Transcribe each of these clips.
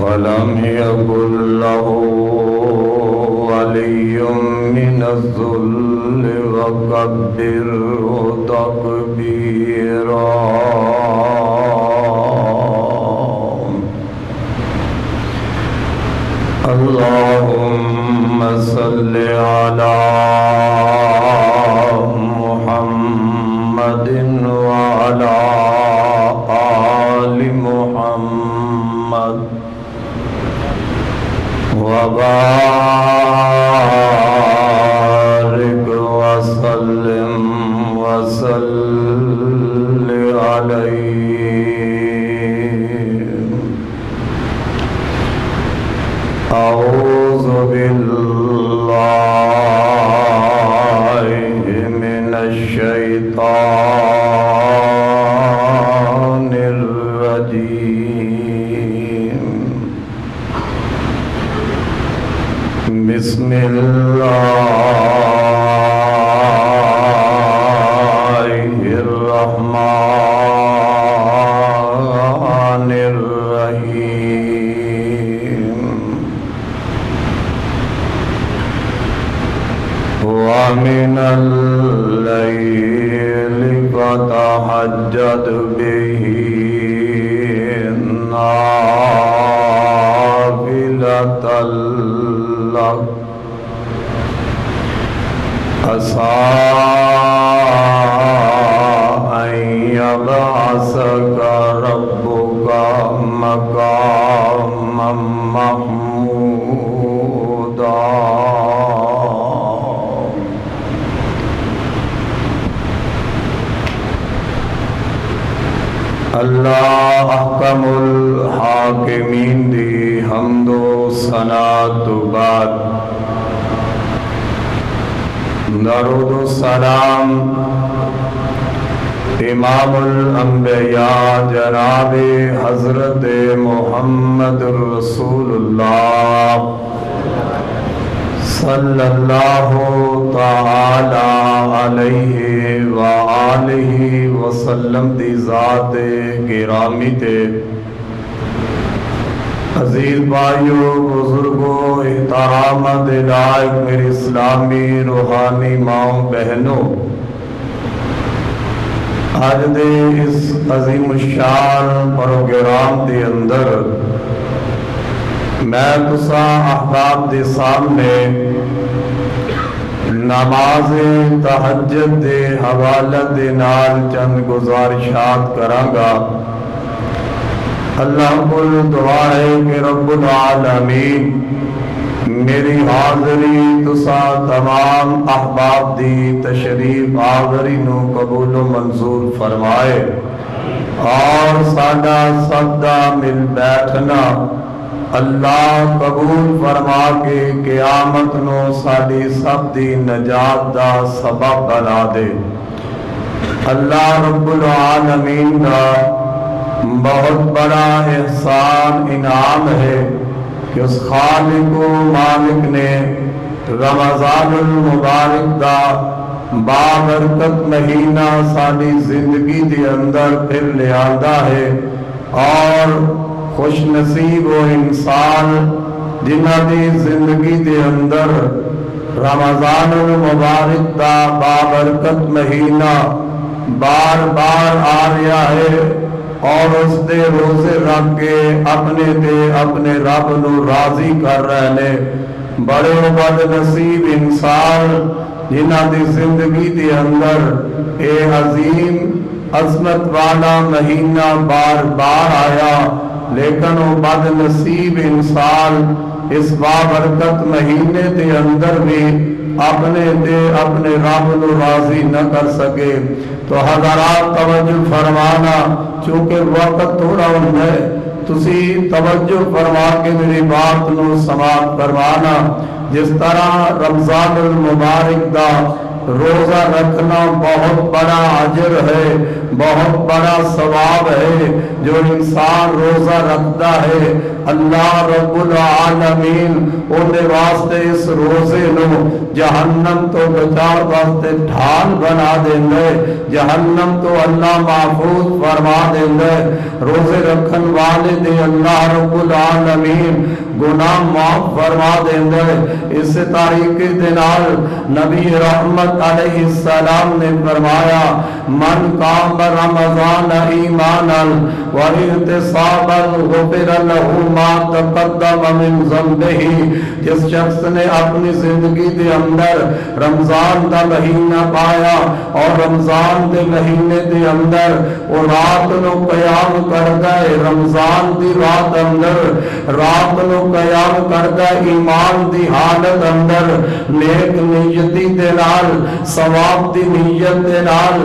ولم يكن له ولي من الذل وكبره تكبيرا اللهم صل على محمد وعلى آل محمد وبارك وسلم وصل عليه. أعوذ بالله من الشيطان الرجيم. بسم الله الرحمن الرحيم. ومن الليل فتهجد به نافلة لك عسى أن يبعثك ربك مقاما محمودا. اللہ احکم الحاکمین دی حمد و ثنا تو بعد درود و سلام امام الانبیاء جناب حضرت محمد رسول اللہ صلی اللہ تعالی علیہ وآلہ وسلم دی ذات گرامی تے. عزیز بھائیو، بزرگوں، احترامات لائق میری اسلامی روحانی ماؤں بہنوں، آج دے اس عظیم الشان پروگرام دے اندر میں تساں احباب دے سامنے نماز تہجد دے حوالہ دے نال چند گزارشات کرانگا. اللہ کو دعا ہے کہ رب العالمین میری حاضری تساں تمام احباب دی تشریف آوری نو قبول و منظور فرمائے اور سادہ سبدہ مل بیٹھنا اللہ قبول فرما کے قیامت نو ساڑی سب دی نجات دا سبب بنا دے. اللہ رب العالمین دا بہت بڑا احسان انعام ہے کہ اس خالق و مالک نے رمضان المبارک دا بابرکت مہینہ ساڑی زندگی دی اندر پھر لے آندہ ہے اور خوش نصیب و انسان جنہ دی زندگی دے اندر رمضان المبارک دا بابرکت مہینہ بار بار آ رہا ہے اور اس دے روزے رکھ کے اپنے رب نو راضی کر رہے نے. بڑے و بد نصیب انسان جنہ دی زندگی دے اندر اے عظیم عظمت والا مہینہ بار بار آیا، لیکن وہ بد نصیب انسان اس بابرکت مہینے دے اندر بھی اپنے رب نو راضی نہ کر سکے. تو حضرات توجہ فرمانا، چونکہ وقت تھوڑا ہے، تسی توجہ فرما کے میری بات نو سماعت فرمانا. جس طرح رمضان المبارک دا روزہ رکھنا بہت بڑا اجر ہے، بہت بڑا ثواب ہے، جو انسان روزہ رکھتا ہے اللہ رب العالمین اندے واسطے اس روزے نو جہنم تو بچا واسطے ڈھال بنا دیندا ہے، جہنم تو اللہ محفوظ فرما دیندا ہے۔ روزے رکھن والے دے اللہ رب العالمین گناہ معاف فرما دیندا ہے۔ اس طریقے دے نال نبی رحمت علیہ السلام نے فرمایا من قام رمضان ایمانا واحتسابا غفر له ما تقدم من ذنبه، جس شخص نے اپنی زندگی دے اندر رمضان دا مہینہ پایا اور رمضان دے مہینے دے اندر وہ رات نو قیام کردا ہے، رمضان دی رات اندر رات نو قیام کردا ہے ایمان دی حالت اندر نیک نیتی دے نال ثواب دی نیت دے نال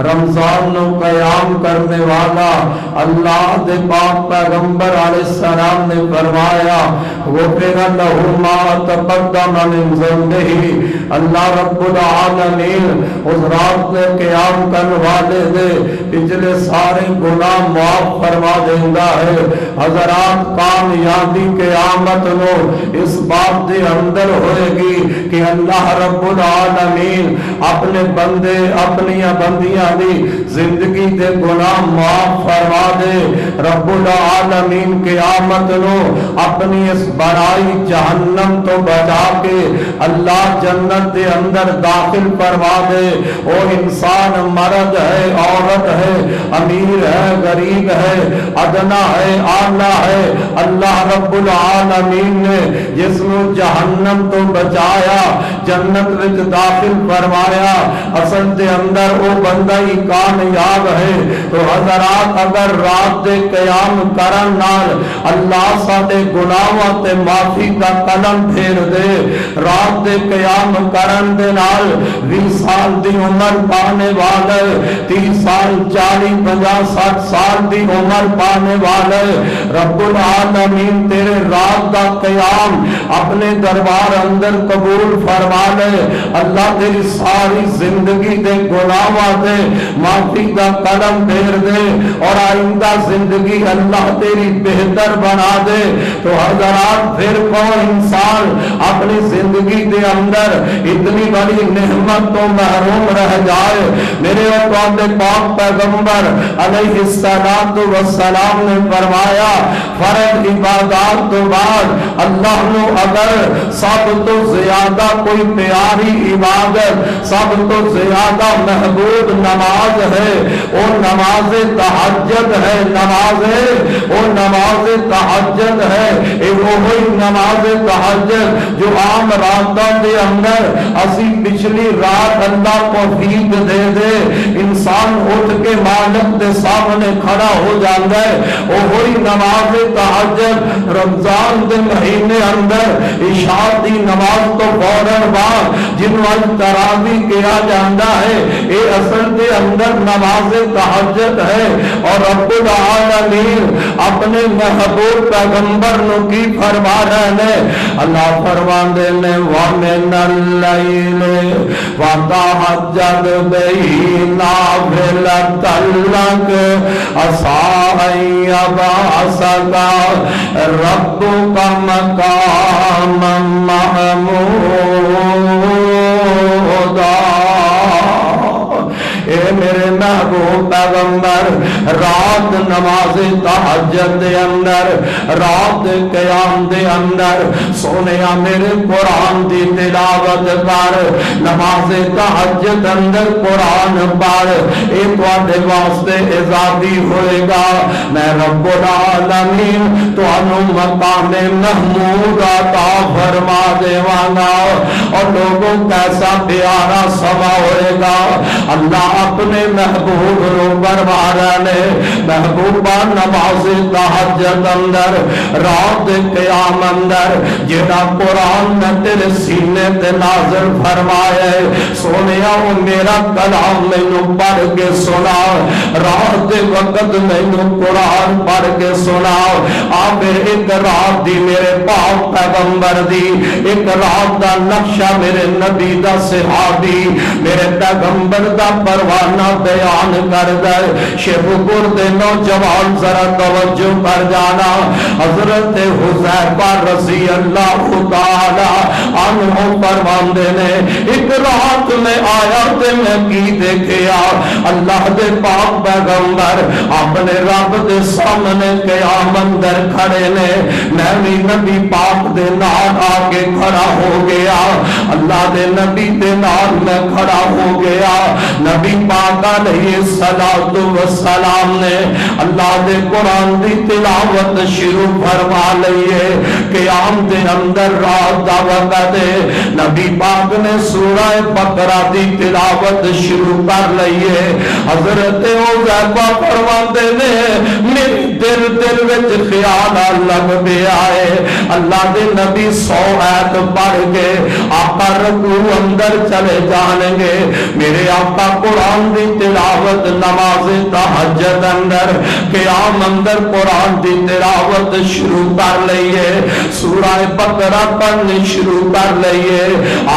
رمضان نو قیام کرنے والا اللہ دے پاک پیغمبر علیہ السلام نے فرمایا غفر لہ ما تقدم من ذنبہ، اللہ رب العالمین اس رات میں قیام کرنے والے دے پچھلے سارے گناہ معاف فرما دیندا ہے۔ حضرات کامیابی قیامت نو اس بات دے اندر ہوئے گی کہ اللہ رب العالمین اپنے بندے اپنی بندیاں دی زندگی دے گناہ معاف فرما دے۔ رب العالمین قیامت نو اپنی اس بڑائی جہنم تو بچا کے اللہ جنت دے اندر داخل فرما دے۔ وہ انسان مرد ہے عورت ہے امیر ہے غریب ہے ادنا ہے اعلیٰ ہے، اللہ رب العالمین نے جس نو جہنم تو بچایا جنت وچ داخل فرمایا، اصل دے اندر وہ بندہ ہی کامیاب ہے۔ تو حضرات اگر رات دے قیام کرن نال اللہ ساڈے گناہاں تے معافی دا قلم پھیر دے، رات دے قیام کرن دے نال 20 سال دی عمر پانے والے 30 سال 40 50 60 سال دی عمر پانے والے رب العالمین تیرے رات دا قیام اپنے دربار اندر قبول فرما لے، اللہ تیری ساری زندگی دے گناہاں تے معافی دا قلم پھیر دے اور آئندہ زندگی اللہ تیری بہتر بنا دے۔ تو حضرات پھر کون انسان اپنی زندگی دے اندر اتنی بڑی نعمت تو محروم رہ جائے۔ میرے اور پاک پیغمبر علیہ السلام نے فرمایا فرض عبادات تو بعد اللہ نو اگر سب تو زیادہ کوئی پیاری عبادت سب تو زیادہ محبوب نماز ہے وہ نماز تہجد ہے، نماز تہجد ہے۔ وہی نماز تہجد جو عام راتوں کے اندر اسی پچھلی رات اللہ کو توفیق دے دے انسان اٹھ کے مالک دے سامنے کھڑا ہو جاتا ہے۔ وہی نماز تہجد رمضان دے مہینے اندر عشاء دی نماز تو فوراً بعد جنوں تراویح کیا جاتا ہے یہ اصل دے اندر نماز تہجد ہے۔ اور رب العالمین اپنے محبوب پیغمبر نو کی فرما رہے ہیں، اللہ فرماندے نے وَمِنَ اللَّيْلِ وَتَہجَّدْ بِهِ نَافِلَةً لَكَ عَسَىٰ أَن يَبْعَثَكَ رَبُّكَ مَقَامًا مَحْمُودًا۔ اے میرے محبوب پیغمبر رات نماز تہجد دے اندر رات قیام دے اندر سونیا میرے قرآن دی تلاوت کر، نماز تہجد اندر قرآن پڑھ، اے تواڈے واسطے اضافی ہوئے گا۔ میں رب العالمین تانوں مقام محمود عطا فرما دیواں گا۔ اور لوگوں کیسا پیارا سما ہوئے گا، اللہ اپنے محبوب رو فرما نے محبوبہ نماز تہجد اندر رات قیام اندر جڑا قرآن میں تیرے سینے تے نازل فرمایا ہے، سونیا وہ میرا کلام مینوں پڑھ کے سنا، رات دے وقت مینوں قرآن پڑھ کے سنا۔ آپ میرے ایک رات دی میرے پاک پیغمبر دی، ایک رات دا نقشہ میرے نبی دا صحابی میرے پیغمبر دا پروانہ بیان کر دے۔ شیخ پور دے نوجوان ذرا توجہ کر جانا، حضرت حذیفہ رضی اللہ تعالی عنہ فرماندے نے ایک رات میں آیا تے میں کی دیکھیا، اللہ دے پاک پیغمبر اپنے رب دے سامنے قیام اندر کھڑے نے، میں بھی نبی پاک دے نال آ کے کھڑا ہو گیا، اللہ دے نبی دے نال میں کھڑا ہو گیا۔ نبی پاک علیہ الصلوۃ والسلام نے اللہ دے قرآن دی تلاوت شروع فرما لئیے، قیام دے اندر رات دا وقت ہے، نبی پاک نے سورہ بقرہ دی تلاوت شروع کر لئیے۔ حضرت حذیفہ فرماندے نے میرے دل وچ خیال لگ پیا ہے، اللہ دے نبی 100 آیت پڑھ کے آقا رکوع اندر چلے جانیں گے، میرے آقا قرآن دی تلاوت نماز تہجد اندر قیام اندر قرآن دی تلاوت شروع کر لئیے، سورہ بقرہ پڑھنی شروع کر لئیے،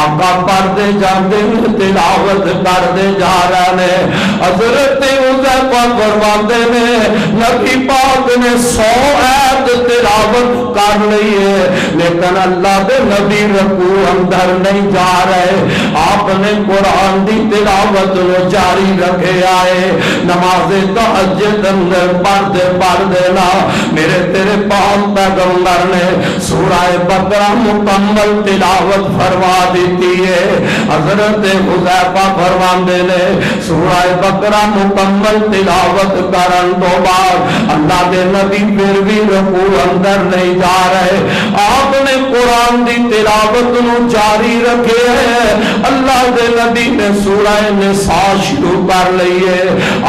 آقا پڑھتے جاندے تلاوت کرتے جا رہے ہیں۔ حضرت حذیفہ فرماتے نے نبی پاک نے 100 آیت تلاوت کر لی ہے، لیکن اللہ دے نبی رکوع اندر نہیں جا رہے، آپ نے قرآن دی تلاوت نو جاری رکھے آئے، نماز تہجد اندر پڑھتے نا میرے تیرے پاک پیغمبر نے سورہ بقرہ مکمل تلاوت فرما دیتی ہے۔ حضرت حذیفہ فرماندے نے سورہ بقرہ مکمل تلاوت کرن تو بعد اللہ دے نبی پھر بھی رکوع اندر نہیں جا رہے، آپ نے قرآن دی تلاوت نو جاری رکھے ہیں، اللہ دے نبی نے سورہ نساء شروع کر لئیے،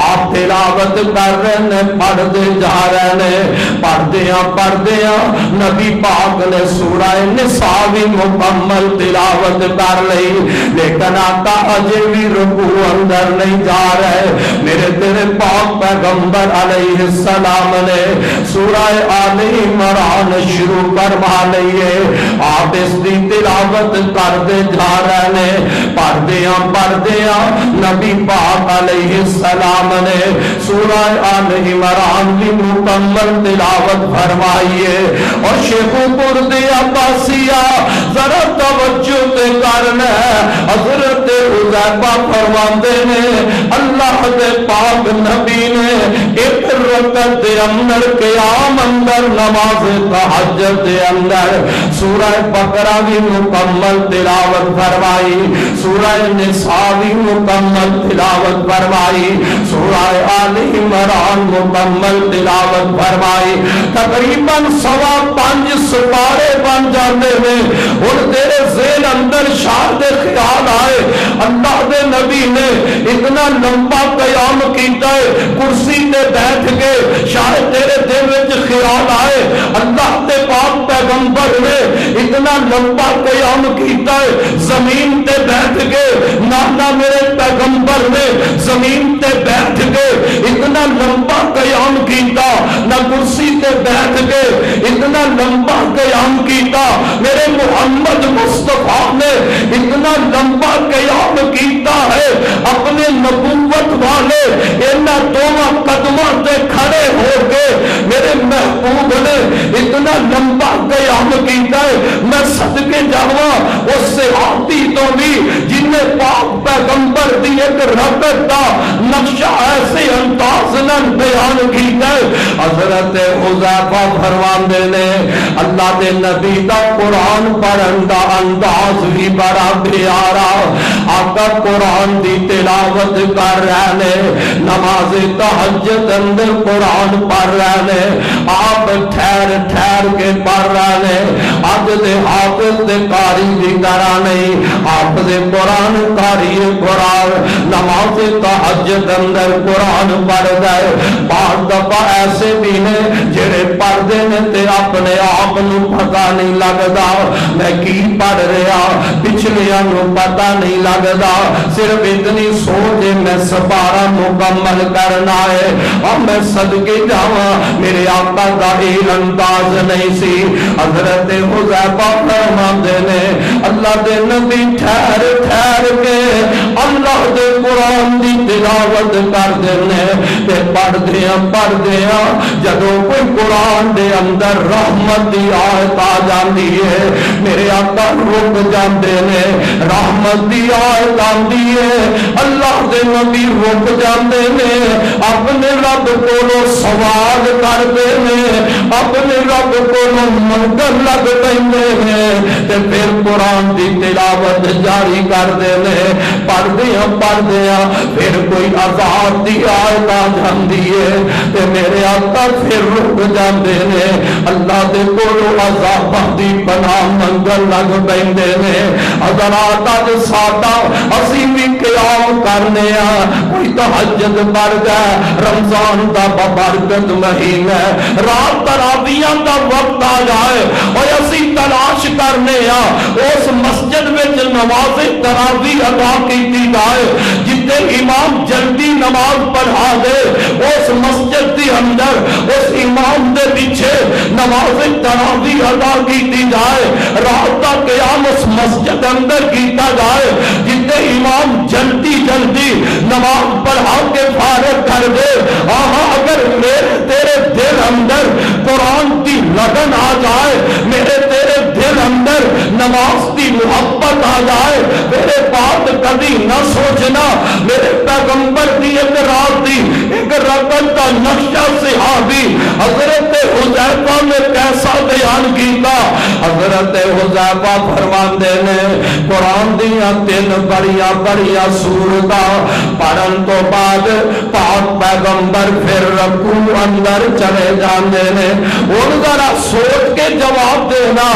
آپ تلاوت کر رہے ہیں، پڑھتے جا رہے ہیں، پڑھتے ہیں نبی پاک نے سورہ نساء بھی مکمل تلاوت کر لئی، لیکن آقا اجے بھی رکوع اندر نہیں جا رہے، میرے تیرے پاک پیغمبر علیہ السلام نے سورہ آل عمران شروع فرما لئیے، آپ اس دی تلاوت کرتے جا رہے ہیں، پڑھتے ہیں نبی پاک علیہ السلام نے سورہ آل عمران کی مکمل تلاوت فرمائیے۔ اور شیخ پور دی عباسیہ ذرا توجہ تے کرنا ہے، حضرت حذیفہ فرماندے نے اللہ دے پاک نبی نے ایک رکعت دے اندر قیام اندر نماز تہجد دے اندر سورہ بقرہ بھی مکمل تلاوت فرمائی، سورہ نساء بھی مکمل تلاوت فرمائی، سورہ آل عمران مکمل تلاوت فرمائی، تقریباً 5.25 سپارے بن جاندے میں۔ اور تیرے ذہن اندر شاد خیال آئے اللہ دے نبی نے اتنا لمبا قیام کیتا ہے، کرسی تے بیٹھ کے، شاید تیرے دل وچ خیال آئے اللہ دے پاک پیغمبر نے اتنا لمبا قیام کیتا ہے زمین تے بیٹھ کے، نانا میرے پیغمبر نے زمین تے بیٹھ کے اتنا لمبا قیام کیتا، نہ کرسی تے بیٹھ کے اتنا لمبا قیام کیتا، میرے محمد مصطفیٰ نے اتنا لمبا قیام کیتا ہے، اپنے نبوت والے انہاں دونوں قدموں تے کھڑے ہو کے میرے محبوب نے اتنا لمبا قیام کیتا ہے، میں صدقے جاواں اس صحابی تو بھی جن نے پاک پیغمبر دی ایک رکعت دا نقشہ ایسے انداز نال بیان کیتا ہے۔ حضرت حذیفہ فرماندے نے اللہ دے نبی دا قرآن پڑھن دا انداز بھی بڑا پیارا، آقا قرآن دی تلاوت کر رہے نے، نماز تہجد اندر قرآن پڑھ رہے نے، آپ ٹھہر کے پڑھ رہے نے، اج دے حافظ دے قاری دی طرح نہیں، آپ دے قرآن قاری قرآن نماز تہجد اندر قرآن پڑھ گئے۔ بعض دفعہ ایسے بھی نے جڑے پڑھتے نے تے اپنے آپ نو پتہ نہیں لگتا، میں کی پڑھ رہا پچھلیاں نو پتہ نہیں لگدا صرف اتنی سوچ میں سپارہ مکمل کرنا ہے اور میں صدقے جاواں میرے آقا دا یہ انداز نہیں سی حضرت حذیفہ فرماندے نے اللہ دے نبی ٹھہر ٹھہر کے اللہ دے قرآن دی تلاوت کر دینے تے پڑھ دیاں جدوں کوئی قرآن دے اندر رحمت دی آیت آ جاندی ہے میرے آقا رک جاندے نے رحمت دی آیت آندی ہے اللہ دے نبی رک جاندے نے اپنے رب کولوں سوال کردے نے اپنے رب کولوں منگن لگ پیندے نے تے پھر قرآن دی تلاوت جاری کردے نے پڑھ دیاں پھر کوئی عذاب دی آیت آ جاندی ہے تے میرے آقا پھر رک جاندے نے اللہ دے کولوں عذاباں دی پناہ منگن لگ پیندے نے حضرات اج ساڈا اسی بھی قیام کرنے کوئی تہجد پڑھ گئے رمضان دا بابرکت مہینہ رات تراویح دا وقت آ جائے اور اسی تلاش کرنے اس مسجد وچ نماز تراویح ادا کیتی جائے جتنے امام جلدی نماز پڑھا دے اس مسجد دی اندر اس امام دے پیچھے نماز تراویح ادا کیتی جائے رات کا قیام اس مسجد اندر کیتا جائے جتنے امام جلدی نماز پڑھا کے فارغ کر دے اگر میرے تیرے دل اندر قرآن کی لگن آ جائے میرے تیرے دل اندر نماز کی محبت آ جائے میرے بات کبھی نہ سوچنا میرے پیغمبر کی ایک رات دی ایک رقم کا نقشہ صحابی حضرت حذیفہ نے کیسا بیان کیتا حضرت حذیفہ فرماندے نے قرآن دیاں 3 بڑیاں سورتاں پڑھن تو بعد پاک پیغمبر پھر رکوع اندر چلے جاندے نے اور ذرا سوچ کے جواب دینا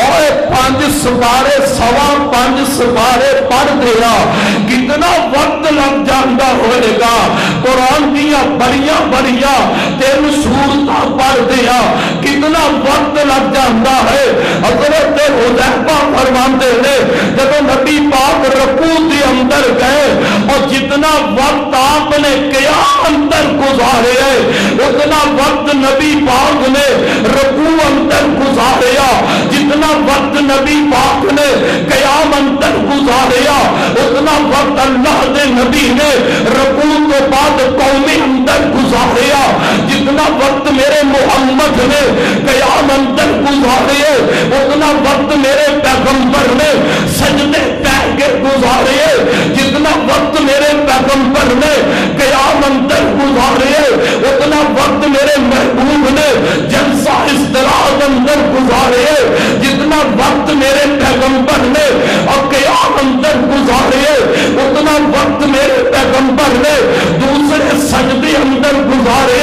اور 5 سپارے 5.25 سپارے پڑھ دیا کتنا وقت لگ جاندہ ہوئے گا قرآن دیاں بڑیاں 3 سورتاں پڑھ دیا کتنا وقت لگ جاندہ ہے حضرت حذیفہ فرماندے نے جب نبی پاک رکوع کے اندر گئے اور جتنا وقت آپ نے قیام اندر گزارے اتنا وقت نبی پاک نے رکوع اندر گزاریا جتنا وقت نبی پاک نے قیام اندر گزاریا اتنا وقت اللہ دے نبی نے رکوع کے بعد قومی اندر گزاریا جتنا وقت میرے محمد نے قیام اندر گزارے اتنا وقت میرے پیغمبر نے سجدے پہ کے گزارے جتنا وقت میرے پیغمبر نے قیام اندر گزارے اتنا وقت میرے محبوب نے جلسہ استراحت اندر گزارے جتنا وقت میرے پیغمبر نے اور قیام اندر گزارے اتنا وقت میرے پیغمبر نے دوسرے سجدے اندر گزارے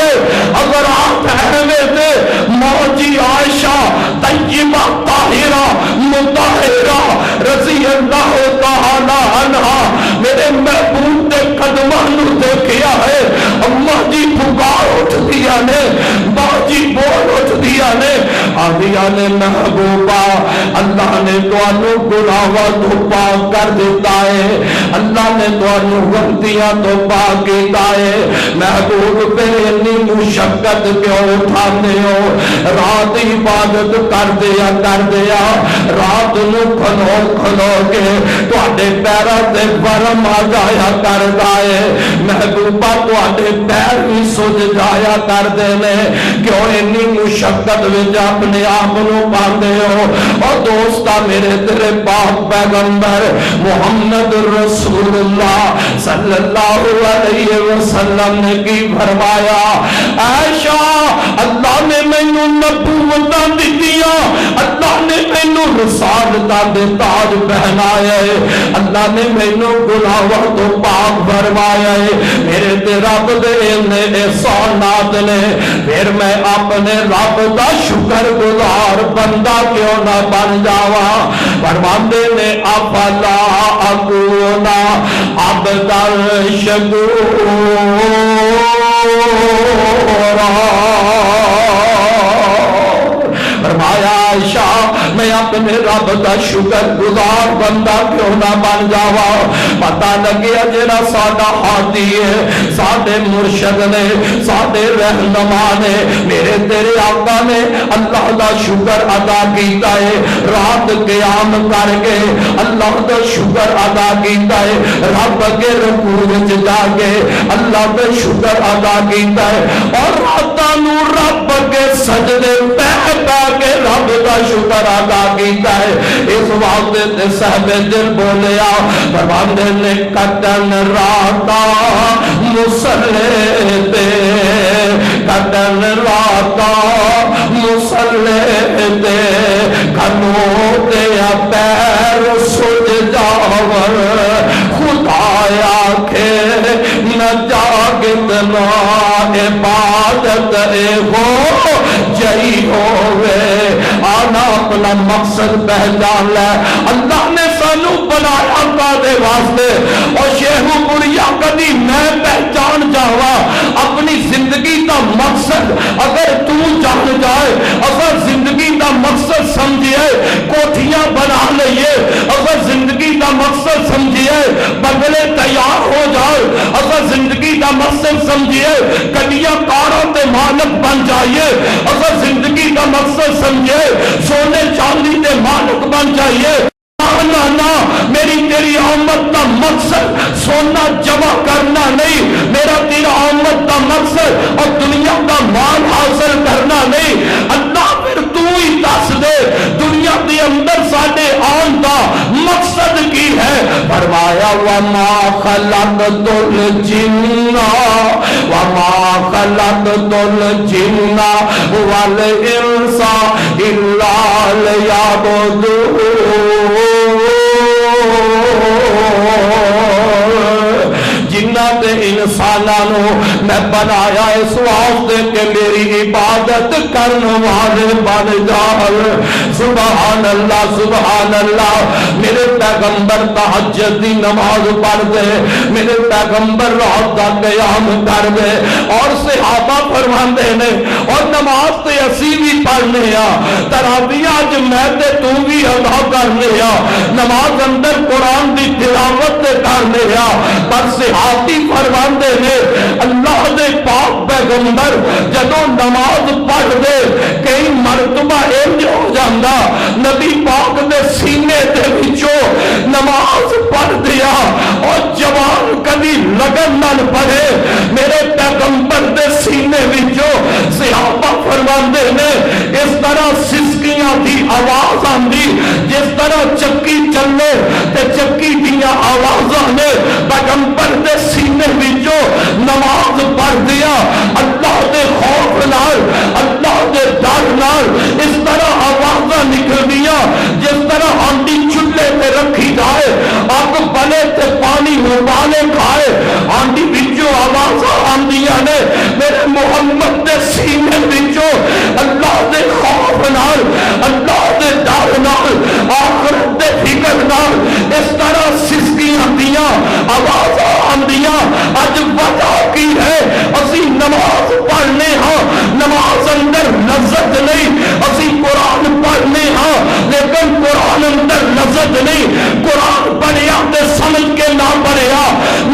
اگر آپ اہمیت موجی عائشہ طیبہ طاہرہ مطہرہ رضی اللہ تعالی عنہا میرے محبوب دے قدماں نو دیکھیا ہے اماں جی پکار اٹھ دیا نے باجی بول اٹھ دیا نے آدیا نے محبوبہ اللہ نے تانوں گناہاں تو پاک کر دیتا ہے اللہ نے تانوں غلطیاں تو پاک کیتا ہے محبوب پہ اتنی مشقت کیوں اٹھانے ہو رات عبادت کر دیا رات نو کھلو کے تواڈے پیراں تے ورم آ جایا کردا ہے محبوبہ تواڈے پیر بھی سج جایا کردے نے کیوں اتنی مشقت وچ اپنے آپ نو پاندے ہو اور دوستا میرے تیرے پاک پیغمبر محمد رسول اللہ صلی اللہ علیہ وسلم نے کی فرمایا عائشہ اللہ نے مینوں نبوتاں دتیاں اللہ نے مینوں رسالتاں دے تاج پہنایا ہے اللہ نے مینوں گناہاں تو پاک فرمایا ہے میرے تے رب دے نے احسانات نے پھر میں اپنے رب دا شکر گزار بندہ کیوں نہ بن جاواں فرماندے نے افلا اکونا عبدا شکورا فرمایا عائشہ میں اپنے رب دا شکر گزار بندہ کیوں نہ بن جاوا. پتہ لگیا جڑا ساڈا ہادی ہے ساڈے مرشد نے ساڈے رہنما نے میرے تیرے آقا نے اللہ دا شکر ادا کیتا ہے. رات قیام کر کے اللہ دا شکر ادا کیتا ہے. رب کے رکوع وچ جا کے اللہ دا شکر ادا کیتا ہے. اور راتاں نو رب کے سجدے پہ کے رب دا شکر ادا کیتا ہے. اس واسطے تے صاحب دل بولیا فرماندے نے کٹن راتاں مصلی تے کٹن راتاں مصلی تے کھنو تے پیر سج جاور خدایا کے نہ جاگت نہ عبادت ہو جئی ہوئے. آنا اپنا مقصد پہچان لے. اللہ نے سانو بنایا دے واسطے اور شیخو بڑیا کدی میں پہچان جاوا اپنی زندگی دا مقصد اگر تو جان جائے اگر زندگی دا مقصد سمجھئے کوٹھیاں بنا لئیے اگر زندگی دا مقصد سمجھئے بگلے تیار ہو جائے اگر زندگی دا مقصد سمجھئے کدیاں کاروں تے مالک بن جائیے اگر زندگی دا مقصد سمجھے سونے چاندی دے مالک بن جائیے. نا میری تیری آمد کا مقصد سونا جمع کرنا نہیں میرا تیرا آمد کا مقصد اور دنیا کا مال حاصل کرنا نہیں. اللہ پھر تو ہی دس دے دنیا کے اندر ساڈے آن کا مقصد کی ہے. فرمایا وما خلقت الجن وما خلقت الجن والانس الا ليعبدون. جنہ تے انسانوں میں بنایا اس واسطے کہ میری عبادت کرنے والے بن جان. سبحان اللہ سبحان اللہ. میرے پیغمبر تہجد دی نماز پڑھ دے میرے پیغمبر رات دا قیام کر دے اور صحابہ فرماندے نے اور نماز تے اسی بھی پڑھنے آ تراویح اج میں تے تو بھی ادا کرنے آ نماز اندر قرآن دی تلاوت تے کرنے آ. پر صحابی فرماندے نے اللہ دے پاک پیغمبر جدوں نماز پڑھ دے کئی مرتبہ انج ہو جاندا نبی پاک دے سینے دے وچوں نماز پڑھ دیا اور جوان کبھی لگن نہ پڑھے میرے پیغمبر دے سینے وچوں صحابہ فرماندے نے اس طرح سسکیاں دی آواز آندی جس طرح چکی چلے تے چکی دیاں آوازاں نے پیغمبر دے سینے وچوں نماز پڑھ دیا. اللہ دے خوف نال اللہ دے ڈر نال اس طرح آوازاں نکل دیا جس طرح ہانڈی چولہے تے رکھی جائے اگ بلے تے پانی ابالے کھائے ہانڈی وچوں آوازاں آندیاں نے میرے محمد دے سینے وچوں اللہ دے خوف نال اللہ دے ڈر نال آخرت دے فکر نال اس طرح سسکیاں دیاں آوازاں آندیاں. اج وجہ کی ہے اسی نماز پڑھنے ہاں نماز اندر لذت نہیں اسی قرآن پڑھنے ہاں لیکن قرآن اندر لذت نہیں. قرآن پڑھیا تے سمجھ کے نہ پڑھیا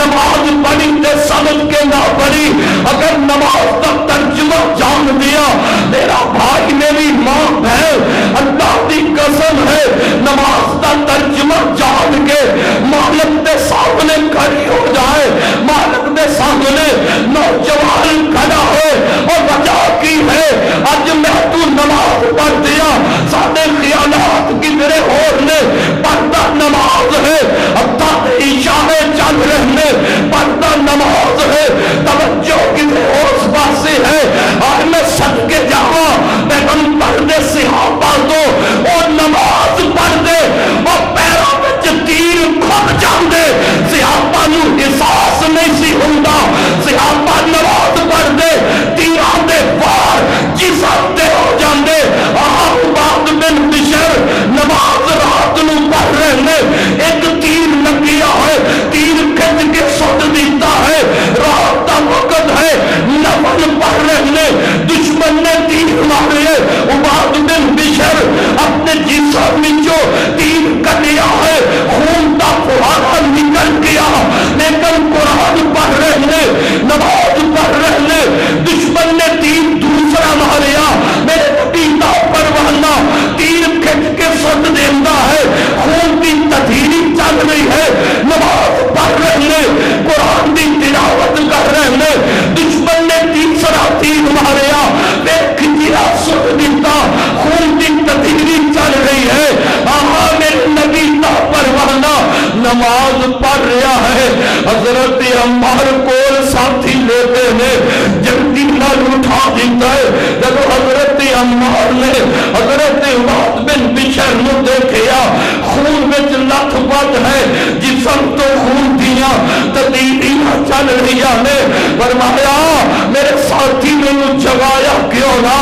نماز پڑھی تے سمجھ کے نہ پڑھی. اگر نماز کا ترجمہ جان دیا میرا بھائی میری ماں بہن اللہ کی قسم ہے نماز کا ترجمہ جان کے مالک دے سامنے کھڑی ہو جائے مالک دے سامنے نوجوان کھڑا ہوئے اور وجہ کی ہے اج میں تو نماز پڑھ دیا سارے خیالات کی میرے اور نے پڑھتا نماز ہے ابتا اشارے چل رہنے پڑھتا نماز ہے توجہ کسی اور پاسے ہے اور میں سب کے جاواں پیغمبر دے صحابہ تو اور نماز پڑھ دے اور پیروں میں تیر کھپ جاندے صحابہ نو احساس نہیں سی ہوندا صحابہ نماز پڑھ دے تیراں دے وار جسم تے ہو جاندے. عباد بن بشر نماز رات نو پڑھ رہے ایک تیر لگیا ہے تیر کھچ کے سٹ دیتا ہے رات دا وقت ہے نفل پڑھ رہے دشمن نے تیر مارے عباد بن بشر نماز پڑھ رہا ہے، حضرت عمار کول ساتھی لیتے نے جلدی نال اٹھا دیتا ہے۔ جب حضرت عمار نے حضرت واد بن بشر نو دیکھیا خون وچ لتھ پت ہے، جسم تو خون دیاں تدیریاں چل رہی نے، فرمایا میرے ساتھی مینوں جگایا کیوں نہ،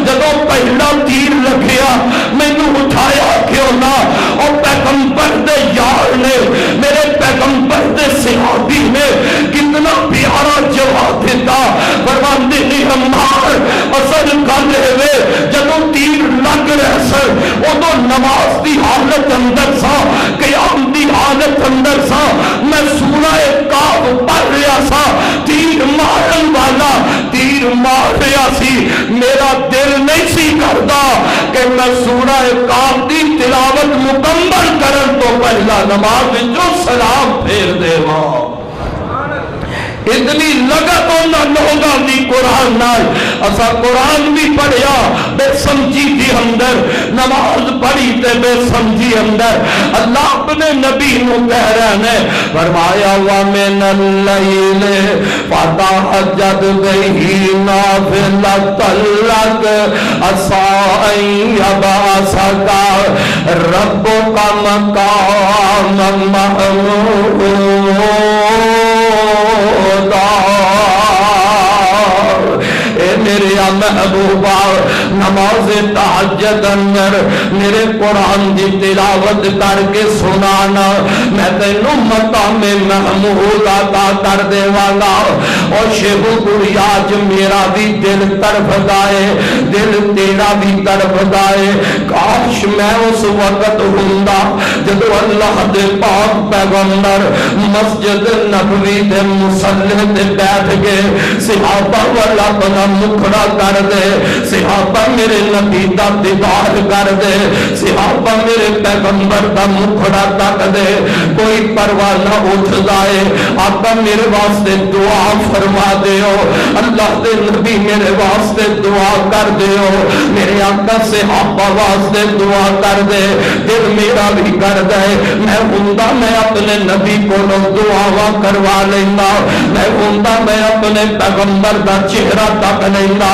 جدوں پہلا تیر لگیا مینوں اٹھایا کیوں نہ۔ اور پیغمبر دے یار نے، میرے پیغمبر دے صحابی نے کتنا پیارا جواب دیتا، فرماندے نے عمار اصل گل ہے جدوں تیر لگ رہا سر ادو نماز دی حالت اندر سا، قیام دی حالت اندر سا، میں سورہ کاف پڑھ رہا سا، تیر مارن والا تیر مار رہا سی، میرا دل نہیں سی کرتا کہ میں سورہ کاف دی تلاوت مکمل کرن تو پہلا نماز وچوں سلام پھیر دیواں۔ اتنی لگت انہاں لوگاں دی قرآن نال، اسا قرآن بھی پڑھیا بے سمجھی دی اندر، نماز پڑھی تے بے سمجھی اندر۔ اللہ اپنے نبی نو کہہ رہے ہیں، فرمایا وَمِنَ اللَّيْلِ فَتَہَجَّدْ بِهِ نَافِلَةً لَكَ عَسَىٰ أَن يَبْعَثَكَ رَبُّكَ مَقَامًا مَحْمُودًا۔ اے میرے محبوبہ نماز تہجد اندر میرے قرآن دی تلاوت کر کے سنانا، میں تینوں مقام محمود عطا کر دیواں گا۔ اور شیخو گوری آج میرا بھی دل طرف گائے، دل تیرا بھی طرف گائے، کاش میں اس وقت ہوندا جدو اللہ دے پاک پیغمبر مسجد نبوی دے مصلی تے بیٹھ گئے، صحابہ والا اپنا مکھڑا کر دے، صحابہ میرے نبی دا دیدار کر دے، صحابہ میرے پیغمبر دا مکھڑا تک دے، کوئی پرواہ نہ اٹھ جائے، آقا میرے واسطے دعا فرما دیو، اللہ دے نبی میرے واسطے دعا کر دیو، میرے آقا صحابہ واسطے دعا کر دے، دل میرا بھی کر دے، میں ہوندا میں اپنے نبی کو دعا کروا لینا، میں ہوندا میں اپنے پیغمبر دا چہرہ تک لینا،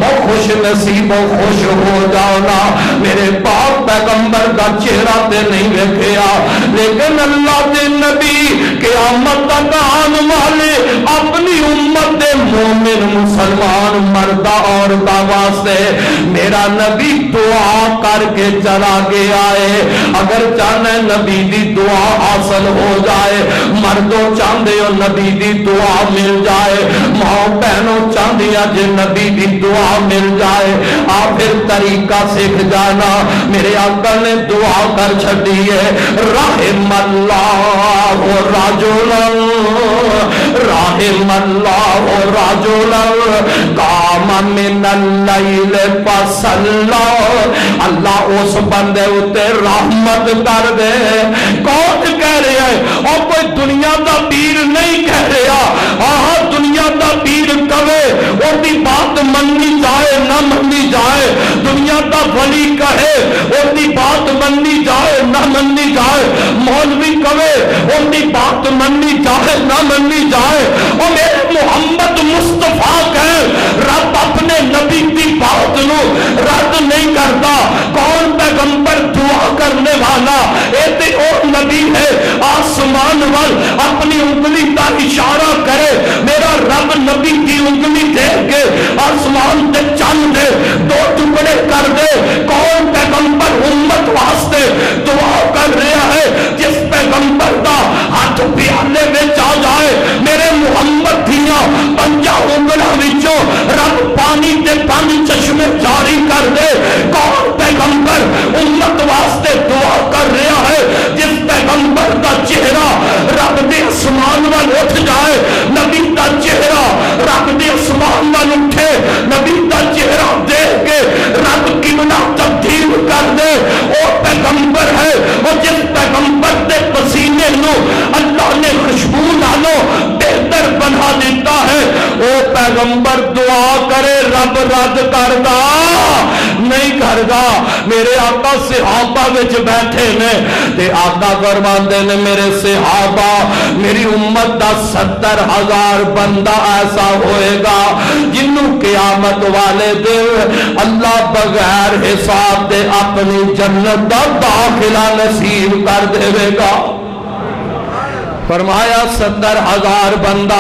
اور خوش نصیب و خوش ہو جانا۔ میرے پاک پیغمبر دا چہرہ تے نہیں ویکھیا، لیکن اللہ دے نبی قیامت تک آن والے اپنی امت دے مومن مسلمان مردہ اور واسطے میرا نبی دعا کر کے چلا گیا ہے۔ اگر چاہنا نبی دی دعا حاصل ہو جائے، مردوں چاہتے ہو نبی دی دعا مل جائے، ماں بہنوں چاہتی جے نبی دی دعا مل جائے، آپ پھر طریقہ سیکھ جانا۔ میرے آقا نے دعا کر چھڑی ہے، رحم اللہ رجلا رحم اللہ رجلا قام من اللیل فصلی، اللہ اس بندے اتے رحمت کر دے۔ کون کہہ رہا ہے؟ اور کوئی دنیا دا پیر نہیں کہہ رہا، آہاں دنیا دا پیر کہے اور دی بات مننی جائے نہ مننی جائے، دنیا دا ولی کہے اور دی بات مننی جائے نہ مننی جائے، مولوی کہے اور دی بات مننی جائے نہ مننی جائے، اور میرے محمد مصطفیٰ کہے رب اپنے نبی دی بات نو رد نہیں کرتا۔ کون پیغمبر دعا کرنے والا؟ اے تے اور نبی ہے آسمان وال اپنی انگلی کا اشارہ کرے، میرا رب نبی کی انگلی دے کے آسمان تے چند دے دو ٹکڑے کر دے۔ کون پیغمبر امت واسطے دعا کر رہا ہے؟ جس پیغمبر دا ہاتھ پیالے میں آ جائے، میرے محمد دیاں پنجا انگلاں وچوں رب پانی تے پانی چشمے جاری کر دے۔ کون پیغمبر امت واسطے دعا کر رہا ہے؟ جس پیغمبر دا چہرہ رب دے اسمان وال اٹھ جائے، نبی دا چہرہ رب دے اسمان وال اٹھے، نبی دا چہرہ دیکھ کے رب قبلہ تبدیل کر دے، وہ پیغمبر ہے۔ اور جس پیغمبر دے پسینے نو اللہ نے خوشبو نالو بہتر بنا دیتا ہے، وہ پیغمبر دعا کرے رب رد کردا نہیں نہیں کردا. میرے آقا صحابہ وچ بیٹھے نے تے آقا فرماندے نے میرے صحابہ میری امت دا 70,000 بندہ ایسا ہوئے گا جنوں قیامت والے دن اللہ بغیر حساب دے اپنی جنت دا داخلہ نصیب کر دے گا. فرمایا 70,000 بندہ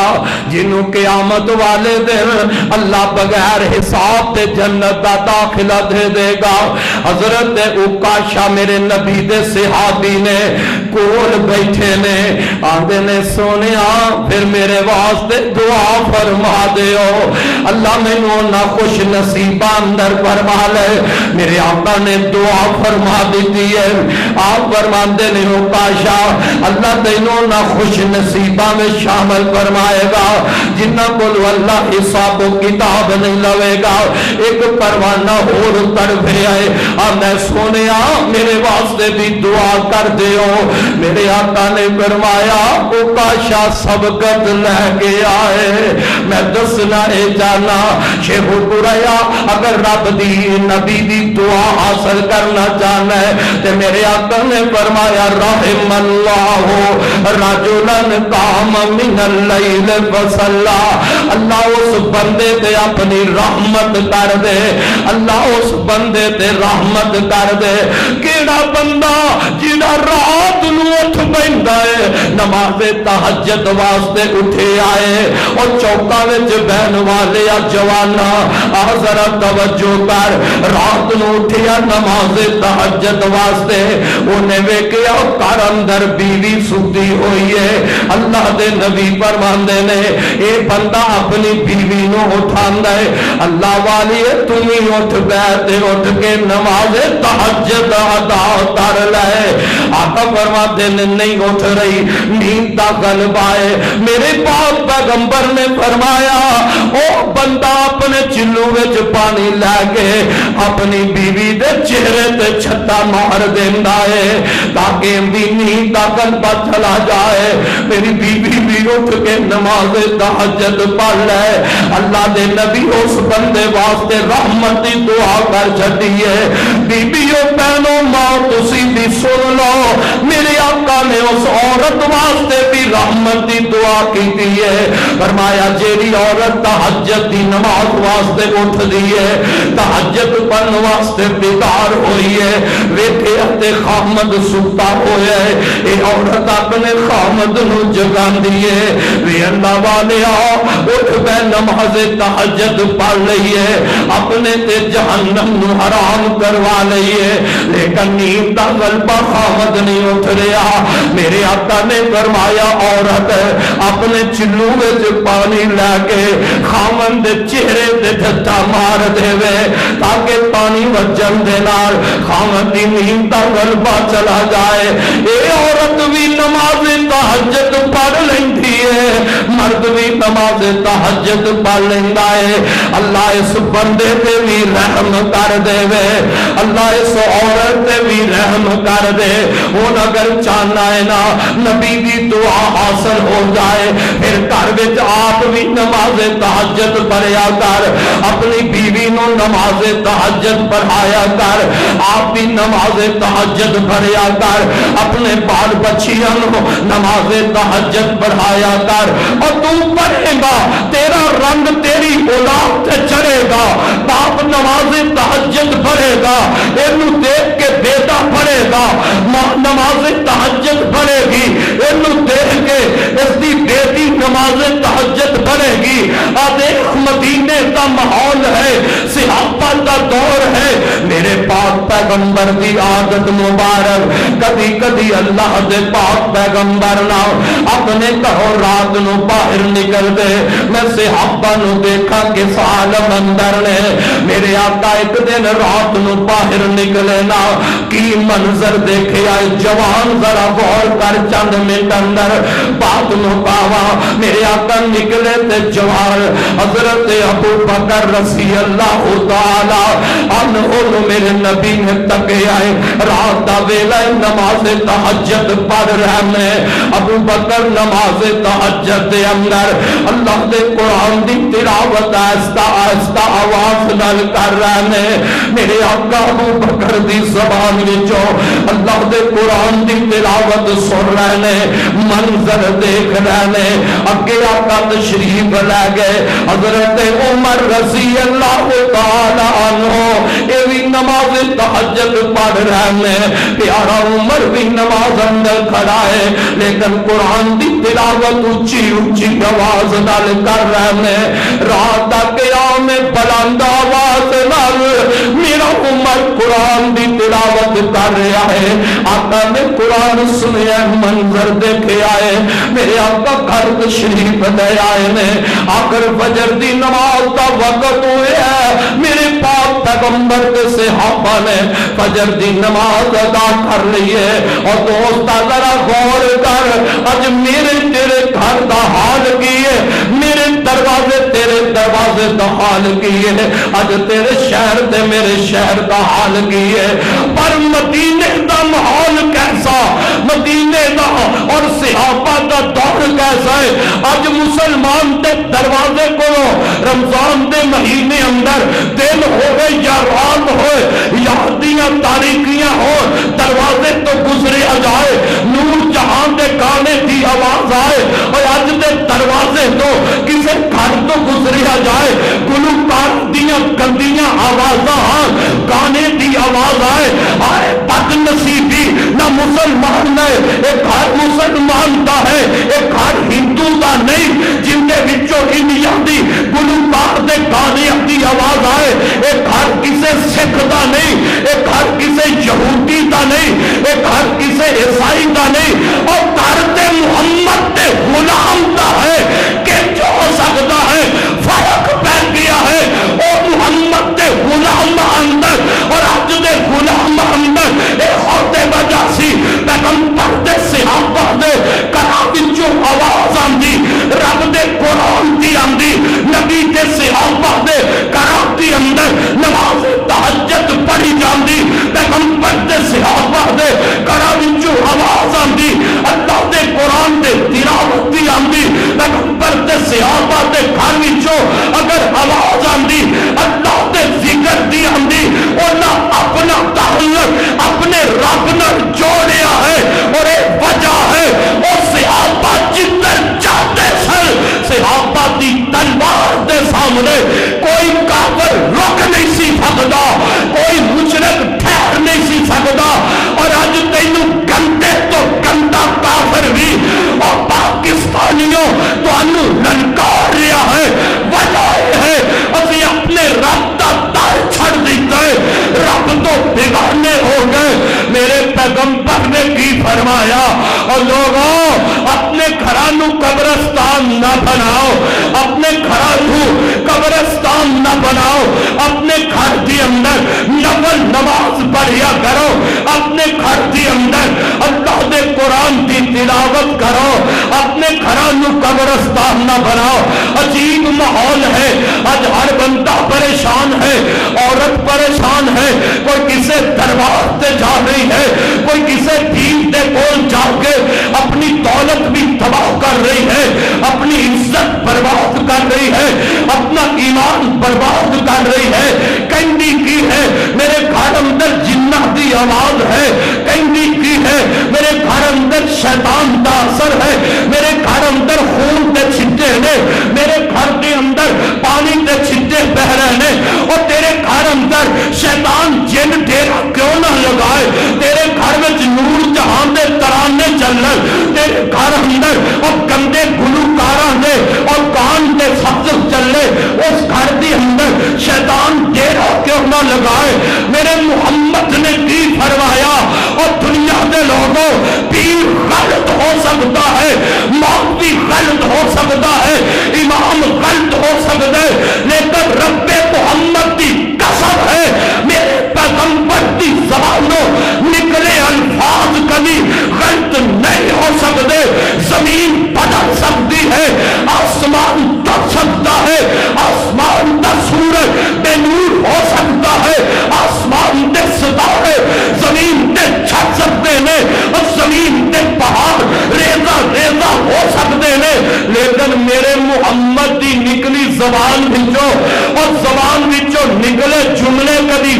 جنہوں قیامت والے دن اللہ بغیر حساب تے جنت دا داخلہ دے گا. حضرت عکاشہ میرے نبی دے صحابی نے کول بیٹھے نے آندے نے سونیا پھر میرے واسطے دعا فرما دیو اللہ میں نہ خوش نصیبہ اندر فرما لے. میرے آقا نے دعا فرما دیتی ہے. آپ فرماندے نے عکاشہ اللہ تینوں نہ خوش نصیبہ میں شامل فرمائے گا جنہ کو اللہ حساب و کتاب نہیں لوے گا. ایک پروانہ اور تڑپے آئے میں سونیا میرے واسطے بھی دعا کر دیو. میرے آقا نے فرمایا عکاشہ سبقت لے کے آئے میں دسنا اے جانا شیخ بریا اگر رب دی نبی دی دعا حاصل کرنا چاہنا ہے تے میرے آقا نے فرمایا رحم اللہ رجلن قام من اللیل فصلا. اللہ اس بندے تے اپنی رحمت کر دے. اللہ اس بندے تے رحمت کر دے. کیڑا بندہ جڑا رات نو اٹھ بیندا ہے نماز تہجد واسطے اٹھے آئے اور چوکا وچ بہن والے جوانا ذرا توجہ کر رات نو اٹھیا نماز تہجد واسطے انہیں ویکھیا گھر اندر بیوی ستی ہوئی ہے. اللہ دے نبی فرماندے نے اے بندہ اپنی بیوی نو اٹھاندا ہے اللہ والی تم ہی اٹھ بیٹھے اٹھ کے نماز تہجد ادا کر لے. آقا فرماتے نے نہیں اٹھ رہی نیند دا غلبہ ہے. میرے پاک پیغمبر نے فرمایا او بندہ اپنے چلو وچ پانی لے کے اپنی بیوی دے چہرے تے چھتا مار دیندا ہے تاکہ ان دی نیند دا غلبہ چلا جائے. میری بیوی بھی اٹھ کے نماز تہجد پڑھ لے. اللہ دے نبی اس بندے واسطے رحمت دی دعا کر چھڈی ہے. بیبیوں بہنوں ماں تسی بھی سن لو میرے آقا نے اس عورت واسطے بھی رحمت دی دعا کی ہے. فرمایا جیڑی عورت تہجد دی نماز واسطے اٹھ دی ہے تہجد پڑھن واسطے بیدار ہوئی ہے ویکھے تے خامد ستا ہویا ہے اے عورت اپنے خامد نو جگاندی ہے وی اللہ والے اٹھ بے نماز تہجد پڑھ لئی ہے اپنے تے جہنم نو حرام کروا لئی ہے لیکن نیند دا غلبہ خامد نہیں اٹھ رہا. میرے آقا نے فرمایا عورت اپنے چلو وچ پانی لے کے خامن دے چہرے تے جھٹا مار دے تاکہ پانی وجن دے نال خامن دی نیند دا غلبہ چلا جائے. اے عورت بھی نماز تہجد پڑھ لیندی ہے مرد بھی نماز تہجد پڑھ لیندا ہے. اللہ اس بندے تے بھی رحم کر دے اللہ اس عورت تے بھی رحم کر دے. ہن اگر چاہنا ہے نا نبی دی دعا حاصل ہو جائے پھر گھر وچ آپ بھی نماز تہجد پڑھیا کر اپنی بیوی نو نماز تہجد پڑھایا کر آپ بھی نماز تہجد پڑھیا کر اپنے بال بچیاں نو نماز تہجد پڑھایا کر اور تو پڑھے گا تیرا رنگ تیری اولاد تے چڑھے گا. باپ نماز تہجد پڑھے گا اینو دیکھ کے بیٹا پڑھے گا نماز تہجد پڑھے گی اینو دیکھ کے اس دی بیٹی نماز تہجد پڑھے گی. دیکھ مدینے کا ماحول ہے صحابہ کا دور ہے. میرے پاک پیغمبر دی عادت مبارک کبھی کبھی اللہ دے پاک پیغمبر نہ اپنے گھروں رات نو باہر نکل دے. میں صحابہ نو دیکھا کہ عالم اندر نے میرے آقا ایک دن رات نو باہر نکلے نا کی منظر دیکھے آئے جوان ذرا غور کر چند منٹ اندر بات نو پاوا. میرے آقا نکلے تے جوان حضرت حضرت ابو بکر رضی اللہ تعالی عنہ میرے نبی نے تکے آئے رات دا ویلا نماز تہجد پڑھ رہے ہیں. ابو بکر نماز تہجد دے اندر اللہ دے قرآن دی تلاوت آہستہ آہستہ آواز نال کر رہے ہیں. میرے آقا ابو بکر دی زبان وچوں اللہ دے قرآن دی تلاوت سن رہے ہیں, منظر دیکھ رہے ہیں. اگے آقا تشریف لے گئے, حضرت عمر رضی اللہ تعالی عنہ اے بھی نماز تہجد پڑھ رہے ہیں. پیارا عمر بھی نماز اندر کھڑا ہے لیکن قرآن دی تلاوت اونچی اونچی آواز نال کر رہے ہیں. رات دا قیام بلند آواز نال میرا عمر قرآن دی تلاوت کر رہا ہے. آقا نے قرآن سنیا, منظر دیکھے آئے. میرے آقا گھر تشریف لے آئے نے. آخر فجر دی نماز دا وقت ہوئے ہے. میرے پاک پیغمبر کے صحابہ نے فجر دی نماز ادا کر لی ہے. اور دوستا ذرا غور کر, اج میرے تیرے گھر دا حال کی ہے, میرے دروازے تیرے دروازے دا حال کی ہے, اج تیرے شہر تے میرے شہر دا حال کی ہے. پر مدینے دا ماحول کیسا, مدینے دا اور صحابہ دا دور کیسا ہے. اج مسلمان دے دروازے کو رمضان دے مہینے اندر دن ہوئے یا رات ہوئے یا دیاں تاریکیاں ہو, دروازے تو گزرے جائے, نور جہان دے گانے دی آواز آئے. اور اج دے دروازے تو کسے گھر تو گزرے جائے, گلوکار دیاں گندیاں آوازاں گانے دی آواز آئے. آئے بد نصیبی نہ مسلمان نے, ایک گھر مسلمان دا ہے, ایک گھر ہندو دا نہیں جن دے وچوں انڈیا دی گلوکار دے گانے دی آواز آئے. ایک گھر کسے سکھ دا نہیں, ایک گھر کسے یہودی دا نہیں, ایک گھر کسے عیسائی دا نہیں, اور گھر تے محمد تے غلام دا ہے. کہ جو ہو سکتا ہے فرق پہ گیا ہے اور محمد تے غلام اندر اور آج دے غلام اندر اے ہوتے وجہ سی پیغمبر دے صحابہ دے کنا وچوں آواز آندی, رب دے قرآن دی آندی, نبی دے صحابہ دے کنا دی اندر نماز تہجد پڑھی جاندی, پیغمبر دے صحابہ دے کنا وچوں آواز آندی, اللہ دے قرآن دے تلاوت دی آندی, پیغمبر دے صحابہ دے گھر وچوں اگر آواز آندی اللہ دے ذکر دی آندی. انہاں اپنا تعلق اپنے رب نال جوڑیا ہے اور ایک وجہ ہے اور صحابہ جدھر جاتے سن صحابہ دی تلوار دے سامنے کوئی کافر رک نہیں سی سکتا, کوئی مشرک ٹھہر نہیں سی سکتا. اور آج تینوں گندے تو گندا کافر بھی اور پاکستانیوں تو انو للکار رہا ہے. وجہ ہے اسی اپنے رب دا در چھڑ دیتا ہے, رب تو بیگانے ہو گئے. میرے پیغمبر نے کی فرمایا, اور لوگوں اپنے گھرانوں قبرستان نہ بناؤ, اپنے گھرانوں قبرستان نہ بناؤ, اپنے گھر کے اندر نفل نماز پڑھیا کرو, اپنے گھر کے اندر اللہ دے قرآن کی تلاوت کرو, اپنے گھرانوں قبرستان نہ بناؤ. عجیب ماحول ہے, آج ہر بندہ پریشان ہے, عورت پریشان ہے, کوئی کسے دربار سے جا رہی ہے, کوئی کسے دین دے کول جا کے اپنی دولت بھی تباہ کر رہی ہے, اپنی عزت برباد کر رہی ہے, اپنا ایمان برباد کر رہی ہے. کہندی کی ہے میرے گھر اندر جنہ دی آواز ہے, کہندی کی ہے میرے گھر اندر شیطان دا اثر ہے, میرے گھر اندر خون دے چھٹے نے, میرے گھر کے اندر پانی دے چھٹے بہ رہے نے, اور تیرے گھر اندر شیطان جن ڈیرا کیوں نہ لگائے. تیرے گھر میں نور جہان دے ترانے چلنے, تیرے گھر اندر اور گندے گلوکاراں نے اور کان دے سبز چلے, اس گھر کے اندر شیطان ڈیرا کیوں نہ لگائے. میرے محمد نے کی فرمایا, اور دنیا دے لوگوں پیر غلط ہو سکتا ہے, مولوی غلط ہو سکتا ہے, امام غلط ہو سکتا ہے, لیکن رب محمد کی قسم ہے میرے پیغمبر کی زبانوں نکلے الفاظ کبھی غلط نہیں ہو سکتے. زمین بدل سکتی ہے, آسمان تڑ سکتا ہے,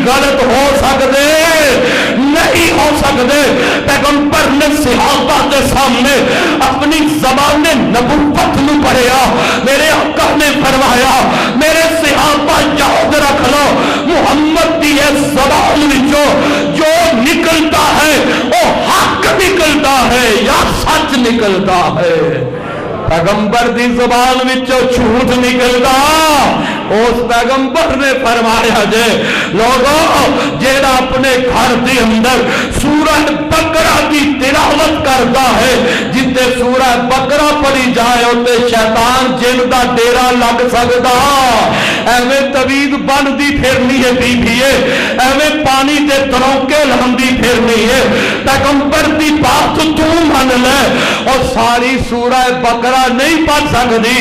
غلط ہو سکتے نہیں ہو سکتے. پیغمبر نے صحابہ کے سامنے اپنی زبان نبوت نو پڑھیا. میرے آقا نے فرمایا میرے صحابہ یاد رکھ لو محمد دی زبان وچوں جو نکلتا ہے وہ حق نکلتا ہے یا سچ نکلتا ہے. پیغمبر دی زبان وچوں جھوٹ نکلدا اس پیغمبر نے فرمایا جے لوگوں جیڑا اپنے گھر دے اندر سورہ بقرہ کی تلاوت کرتا ہے جتے سورہ بقرہ پڑھی جائے ہوتے شیطان جن دا ڈیرا لگ سکدا. ایویں طویل بندی پھرنی ہے بی بی ہے ایویں پانی دے تروکے لاندی پھرنی ہے. پیغمبر دی بات تو من لے اور ساری سورہ بقرہ نہیں پڑھ سکتی.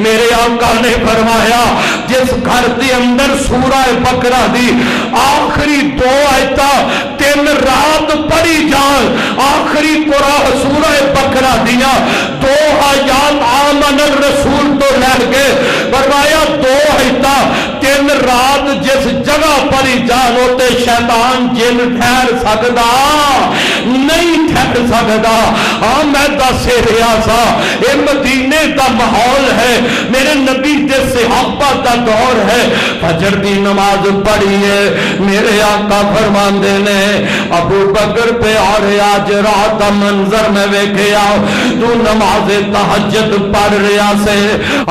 میرے آقا نے فرمایا جس گھر دے اندر سورہ بقرہ دی آخری 2 آیتاں 3 رات پڑھی جان آخری قرآن سورہ بقرہ دیا 2 آیات آمن الرسول تو لے کے فرمایا 2 آیتاں 3 رات جس جگہ پڑھی جان ہوتے شیطان جن ٹھہر سکدا نہیں ٹھہر سکدا. ہاں میں دس رہا سا اے مدینے دا ماحول ہے میرے نبی دے صحابہ دا دور ہے. فجر دی نماز پڑھی ہے میرے آقا فرماندے نے ابو بکر پہ اور آج رات دا منظر میں ویکھیا تو نماز تہجد پڑھ رہا سے.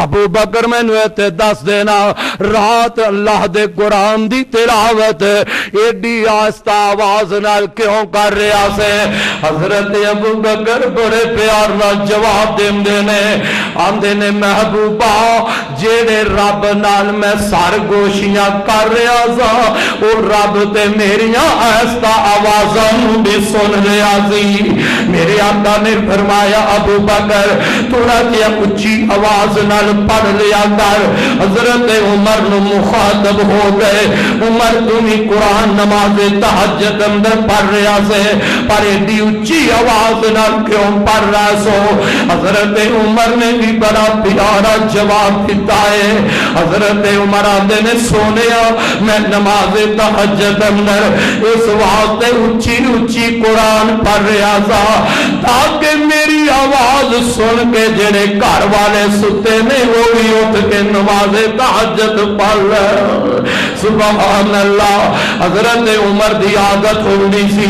ابو بکر میں تے دس دینا رات اللہ دے قرآن دی تلاوت ایڈی آہستہ آواز نال کیوں کر رہا سے. حضرت ابو بکر بڑے پیار نال جواب دیندے نے آندے نے محبوبہ جیڑے رب نال میں سرگوشیاں کر رہا سا او رب تے میریاں آہستہ آوازاں بھی سن رہا سی. میرے آقا نے فرمایا ابو بکر تھوڑا جہا اچھی آواز نال پڑھ لیا کر. حضرت عمر نو مخاطب ہو گئے عمر تمہیں قرآن نماز تہجد اندر پڑھ رہا سے پر ایڈی اچھی آواز نال کیوں پڑھ رہا سو. حضرت عمر نے بھی بڑا پیارا جواب دیتا ہے. حضرت عمر آدھے نے سونیا میں نماز تہجد اندر اس واسطے اچھی اچھی قرآن پڑھ رہا سا تاکہ میری آواز سن کے جڑے گھر والے ستے نے وہ بھی اٹھ کے نماز تہجد پڑھ لے. سبحان اللہ. حضرت عمر دی عادت ہوندی سی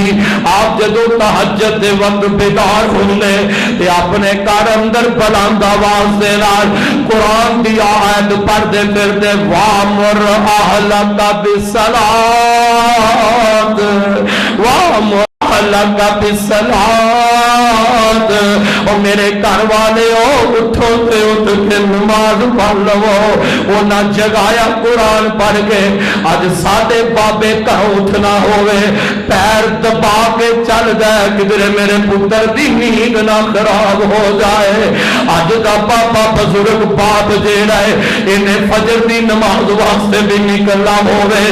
آپ جدو تہجد دے وقت بیدار ہوندے تے اپنے گھر اندر بلند آواز دے نال قرآن دی آیت پڑھدے پھردے وامر اہلک بالصلاۃ وامر اہلک بالصلاۃ او میرے گھر والے اٹھو تے اٹھ کے نماز پڑھ لو. انہاں جگایا قرآن پڑھ کے اج ساڈے بابے گھروں اٹھنا ہوئے پیر دبا کے چل جائے کدھر میرے پتر دی نیند نہ خراب ہو جائے. اج دا بابا بزرگ باپ جیڑا ہے انہیں فجر دی نماز واسطے بھی نکلنا ہوئے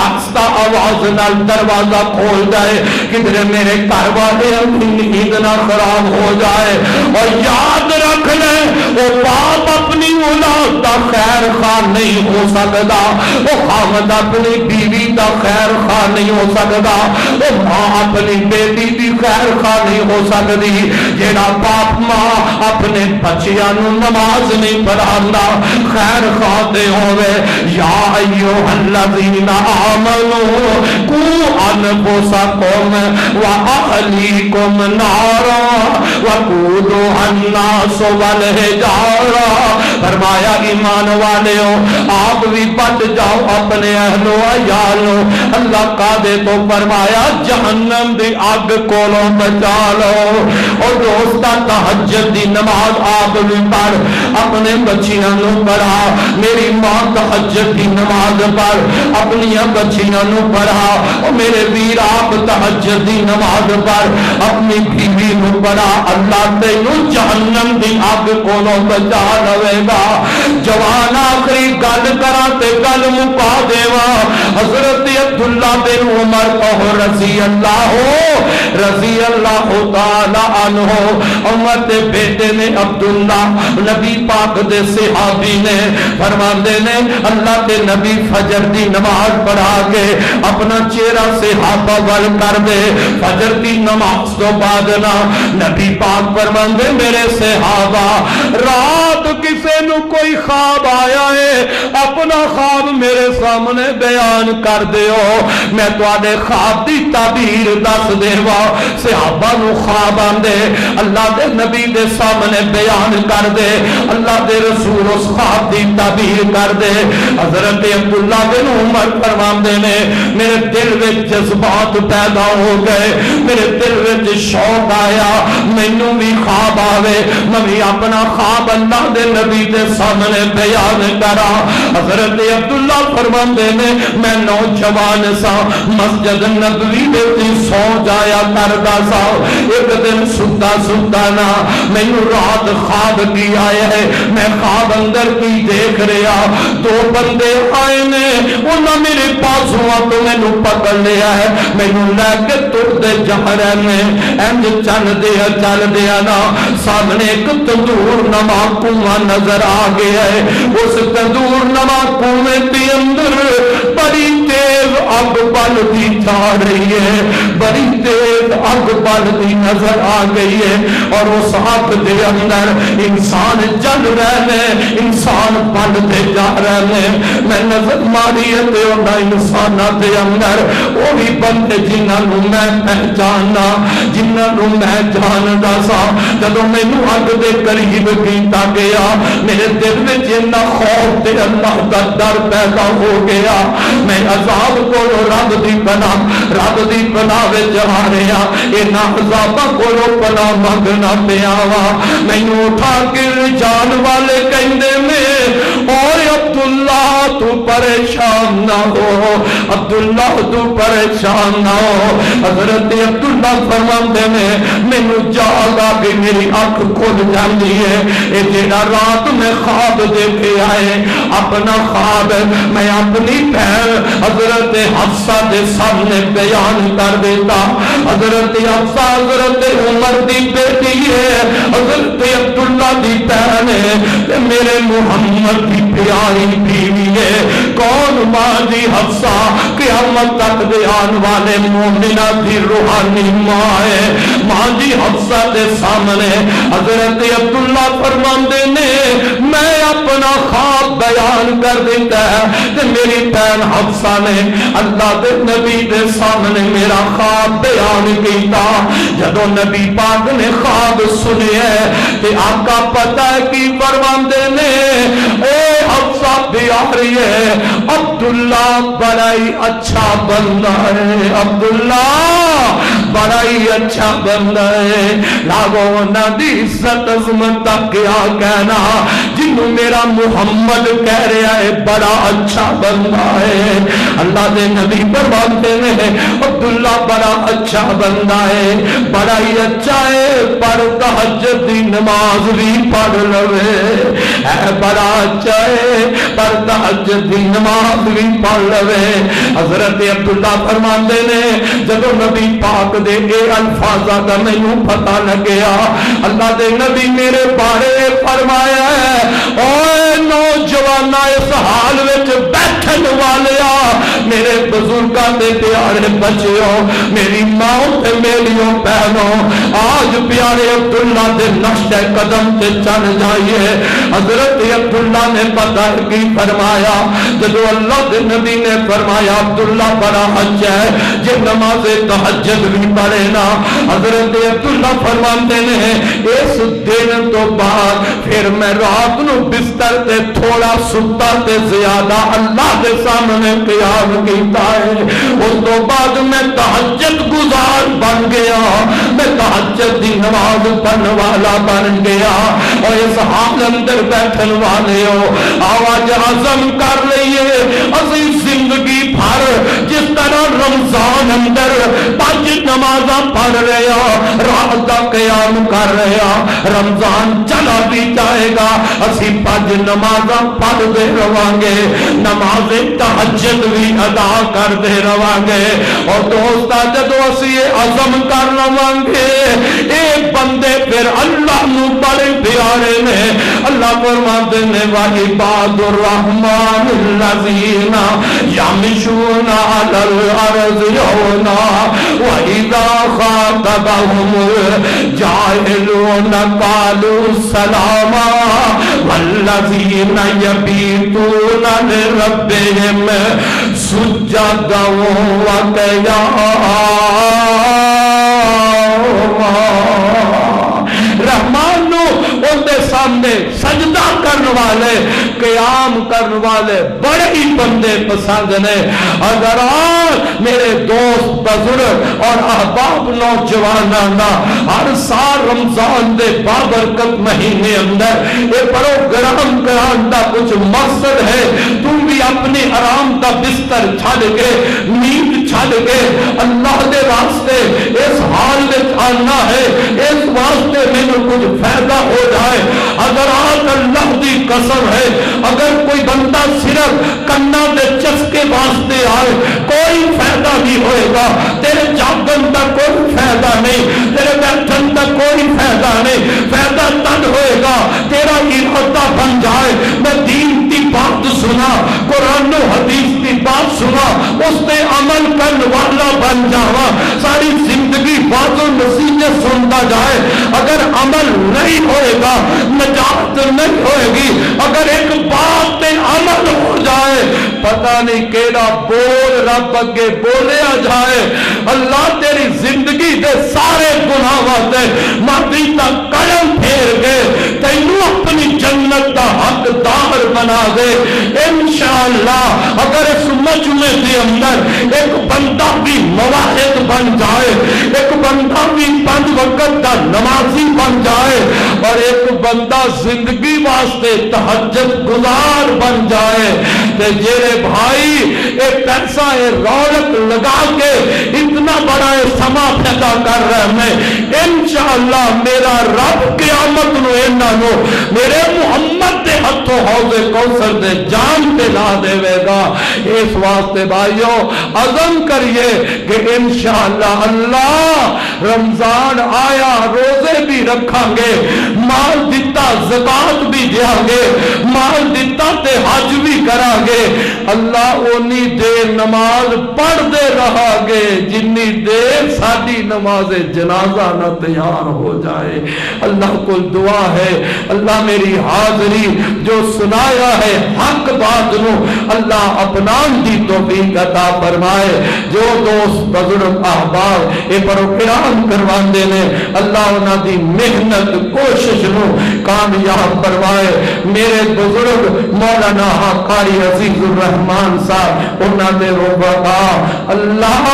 آہستہ آواز نال دروازہ کھول جائے کدھر میرے گھر والے نیند نہ خراب ہو جائے. اور یاد رکھ لیں وہ باپ اپنی اولاد دا خیر خواہ نہیں ہو سکتا وہ خاوند اپنی بیوی دا خیر خواہ نہیں ہو سکتا وہ ماں اپنی بیٹی دی خیر خواہ نہیں ہو سکتی. جیڑا باپ ماں اپنے بچیاں نو نماز نہیں پڑھاندا خیر خواہ تے ہوئے. یا ایھا الذین آمنوا قوا انفسکم واہلیکم نارا وقودها الناس والحجارہ. فرمایا ایمان والےو آپ بھی بچ جاؤ اپنے اہل و عیالو. اللہ کا دے تو فرمایا جہنم دی آگ کولوں بچا لو. اور دوستا تہجد دی نماز آپ بھی پڑھ اپنے بچیاں نو پڑھا. میری ماں تہجد دی نماز پڑھ اپنی بچیاں نو پڑھا. اور میرے ویر آپ تہجد دی نماز پڑھ اپنی بیوی نو پڑھا. اللہ تینو جہنم دی آگ کولوں بچا لوے گا. جوان آخری گل کرا تے گل مکا دیوا. حضرت عبداللہ بن عمر رضی اللہ رضی اللہ تعالی عنہ عمر دے بیٹے نے عبداللہ نبی پاک دے صحابی نے فرماندے نے اللہ دے نبی فجر دی نماز پڑھا کے اپنا چہرہ صحابہ وال کر دے فجر دی نماز تو بعد نا نبی پاک فرماندے میرے صحابہ رات کسے نو کوئی خواب آیا ہے اپنا خواب میرے سامنے بیان کر دیو میں تواڈے خواب دی تعبیر دس دیوا صحابہ نو خواب آندے اللہ دے نبی دے سامنے بیان کر دے اللہ دے رسول اس خواب دی تعبیر کر دے حضرت عبداللہ بن عمر فرماندے نے میرے دل وچ جذبات پیدا ہو گئے میرے دل وچ شوق آیا مینوں بھی خواب آوے میں بھی اپنا خواب اللہ دے نبی دے سامنے بیان کرا حضرت عبداللہ فرماندے نے میں نوجوان سا مسجد نبوی دے سو جایا کردا سا ایک دن ستا ستا نا مینوں رات خواب کی آئے ہے میں خواب اندر کی دیکھ رہا دو بندے آئے نے انہاں میرے پاسوں تو مینوں پکڑ لیا ہے مینوں لے کے ٹرتے جا رہے نے انج چل دیا نا سامنے ایک تندور نما کنواں نظر آ گیا ہے اس تندور نما کنویں کے اندر بڑی تیز اگ بلدی جا رہی ہے بڑی تیز اگ بلدی نظر آ گئی ہے اور اس اگ دے اندر انسان جل رہے ہیں انسان بلدے جا رہے ہیں میں نظر ماری تے انہاں انساناں دے اندر وہ بھی بندے جنہاں نوں میں پہچانا جنہاں نوں میں جاندا سا جدوں مینوں اگ دے قریب کیتا گیا میرے دل وچ اتنا خوف تے اللہ دا ڈر پیدا ہو گیا میں عذاب کو رب دی پناہ وچ آ رہا انہاں عذاباں کو پناہ منگنا پیا وا مینوں اٹھا کے جان والے کہندے میں اور عبداللہ تو پریشان نہ ہو عبداللہ تو پریشان نہ ہو حضرت عبداللہ فرماندے نے مینوں جاگ آ کے میری اکھ کھل جاندی ہے اے جڑا رات میں خواب دیکھے آئے اپنا خواب میں اپنی بہن حضرت حفصہ دے سامنے بیان کر دیتا حضرت حفصہ حضرت عمر دی بیٹی ہے حضرت عبداللہ دی بہن ہے میرے محمد کی پیاری بیوی ہے کون ماں دی حفصہ قیامت تک دے آن والے مومنہ دی روحانی ماں ہے ماں دی حفصہ دے سامنے حضرت عبداللہ فرماندے نے میں اپنا خواب بیان کر دیتا ہے کہ میری بہن حفصہ نے اللہ دے نبی دے سامنے میرا خواب بیان کیتا جدو نبی پاک نے خواب سنے کہ آقا پتہ ہے کی فرماندے نے اے حفصہ پیاری ہے عبداللہ بڑا ہی اچھا بندہ ہے عبداللہ بڑا ہی اچھا بندہ ہے لاگو نبی عزت عظمت تک کیا کہنا جنہوں میرا محمد کہہ رہا ہے بڑا اچھا بندہ ہے اللہ دے نبی فرماتے ہیں عبداللہ بڑا اچھا بندہ ہے بڑا ہی اچھا ہے پر تہجد دی نماز بھی پڑھ لوے ہے بڑا اچھا ہے پر تہجد دی نماز بھی پڑھ لوے حضرت عبداللہ فرماتے ہیں جب نبی پاک دے اے الفاظہ کا مینوں پتہ لگیا اللہ دے نبی میرے بارے فرمایا ہے اوے نوجوانہ اس حال وچ بیٹھن والیا میرے بزرگاں دے پیارے بچیو میری ماں تے میریوں بہنوں آج پیارے عبداللہ دے نقش قدم تے چل جائیے حضرت عبداللہ نے پتہ کی فرمایا جب اللہ دے نبی نے فرمایا عبداللہ بڑا اچھا ہے جب نماز تہجد بھی پڑھے نا حضرت عبداللہ فرماتے ہیں اس دن تو بعد پھر میں رات نو بستر تے تھوڑا ستا تے زیادہ اللہ دے سامنے قیام کیتا ہے اس تو بعد میں تہجد گزار بن گیا میں تہجد دی نماز پڑھنے والا بن گیا اور اس حال اندر بیٹھن والے ہو آواز عزم کر لئیے اسی زندگی بھر جس طرح رمضان اندر 5 نمازاں پڑھ رہے ہو رات دا قیام کر رہے ہیں، رمضان چلا بھی جائے گا، اسی 5 نمازاں پڑھ دے رہواں گے، نماز تہجد بھی ادا کر دے رہواں گے۔ اور دوستا جدو اسی عزم کر رہواں گے، ایک بندے پھر اللہ نو بڑے پیارے نے۔ اللہ فرماتے ہیں وَعِبَادُ الرَّحْمَنِ الَّذِينَ يَمْشُونَ عَلَى الْأَرْضِ هَوْنًا وَإِذَا خَاطَبَهُمُ الْجَاهِلُونَ قَالُوا سَلَامًا وَالَّذِينَ يَبِيتُونَ لِرَبِّهِمْ سُجَّدًا وَقِيَامًا۔ رحمان نو ان دے سامنے سجدہ کرنے والے، قیام کرنے والے بڑے ہی بندے پسند نے۔ اگر آج میرے دوست بزرگ اور احباب نوجوانانا ہر سال رمضان دے بابرکت مہینے اندر یہ پروگرام کران دا کچھ مقصد ہے، تم بھی اپنی آرام دا بستر چھڑ کے، نیند چھڑ کے اللہ دے واسطے اس حال میں آنا ہے، اس واسطے میں کچھ فائدہ ہو جائے۔ اگر آج اللہ دی قسم ہے، اگر کوئی بندہ صرف کنا دے چسکے واسطے آئے کوئی فائدہ نہیں ہوئے گا، تیرے جاگن کا کوئی فائدہ نہیں، تیرے بیٹھن کا کوئی فائدہ نہیں۔ فائدہ تب ہوئے گا تیرا ارادہ بن جائے میں دین کی بات سنا، قرآن و حدیث کی بات سنا، اس پہ عمل کرنے والا بن جاوا، ساری زندگی بات و نصیحت سنتا جائے۔ اگر عمل نہیں ہوئے گا نجات نہیں ہوئے گی۔ اگر ایک بات پہ عمل ہو جائے پتہ نہیں کیڑا بول رب اگے بولیا جائے، اللہ تیری زندگی دے سارے گناہ واسطے معافی دا قدم پھیر کے تینوں اپنی جنت دا حقدار بنا دے انشاءاللہ۔ اگر اس مجمع کے اندر ایک بندہ بھی مواحد بن جائے، ایک بندہ بھی 5 وقت دا نمازی بن جائے، اور ایک بندہ زندگی واسطے تہجد گزار بن جائے، تے جیرے بھائی ایک پیسہ رونق لگا کے اتنا بڑا سما پیدا کر رہے ہیں، انشاءاللہ میرا رب قیامت نو انہاں نو میرے محمد دے ہتھوں حوض کوثر دے جام پہ لا دے گا۔ اس واسطے بھائیو عزم کریے کہ انشاءاللہ اللہ رمضان آیا روزے بھی رکھاں گے، مال دیتا زکات بھی دیاں گے، مال دیتا تے حج بھی کرا گے، اللہ اونی دیر نماز پڑھ دے رہا گے جنی دیر ساڈی نماز جنازہ نہ تیار ہو جائے۔ اللہ کو دعا ہے اللہ میری حاضری جو سنایا ہے حق بات نو اللہ اپنان دی توفیق عطا فرمائے۔ جو دوست بزرگ احباب اے پروگرام کرواندے نے اللہ انہاں دی محنت کوشش نو کامیاب فرمائے۔ میرے بزرگ مولانا قاری عزیز الرحمان صاحب انہاں دے ربا اللہ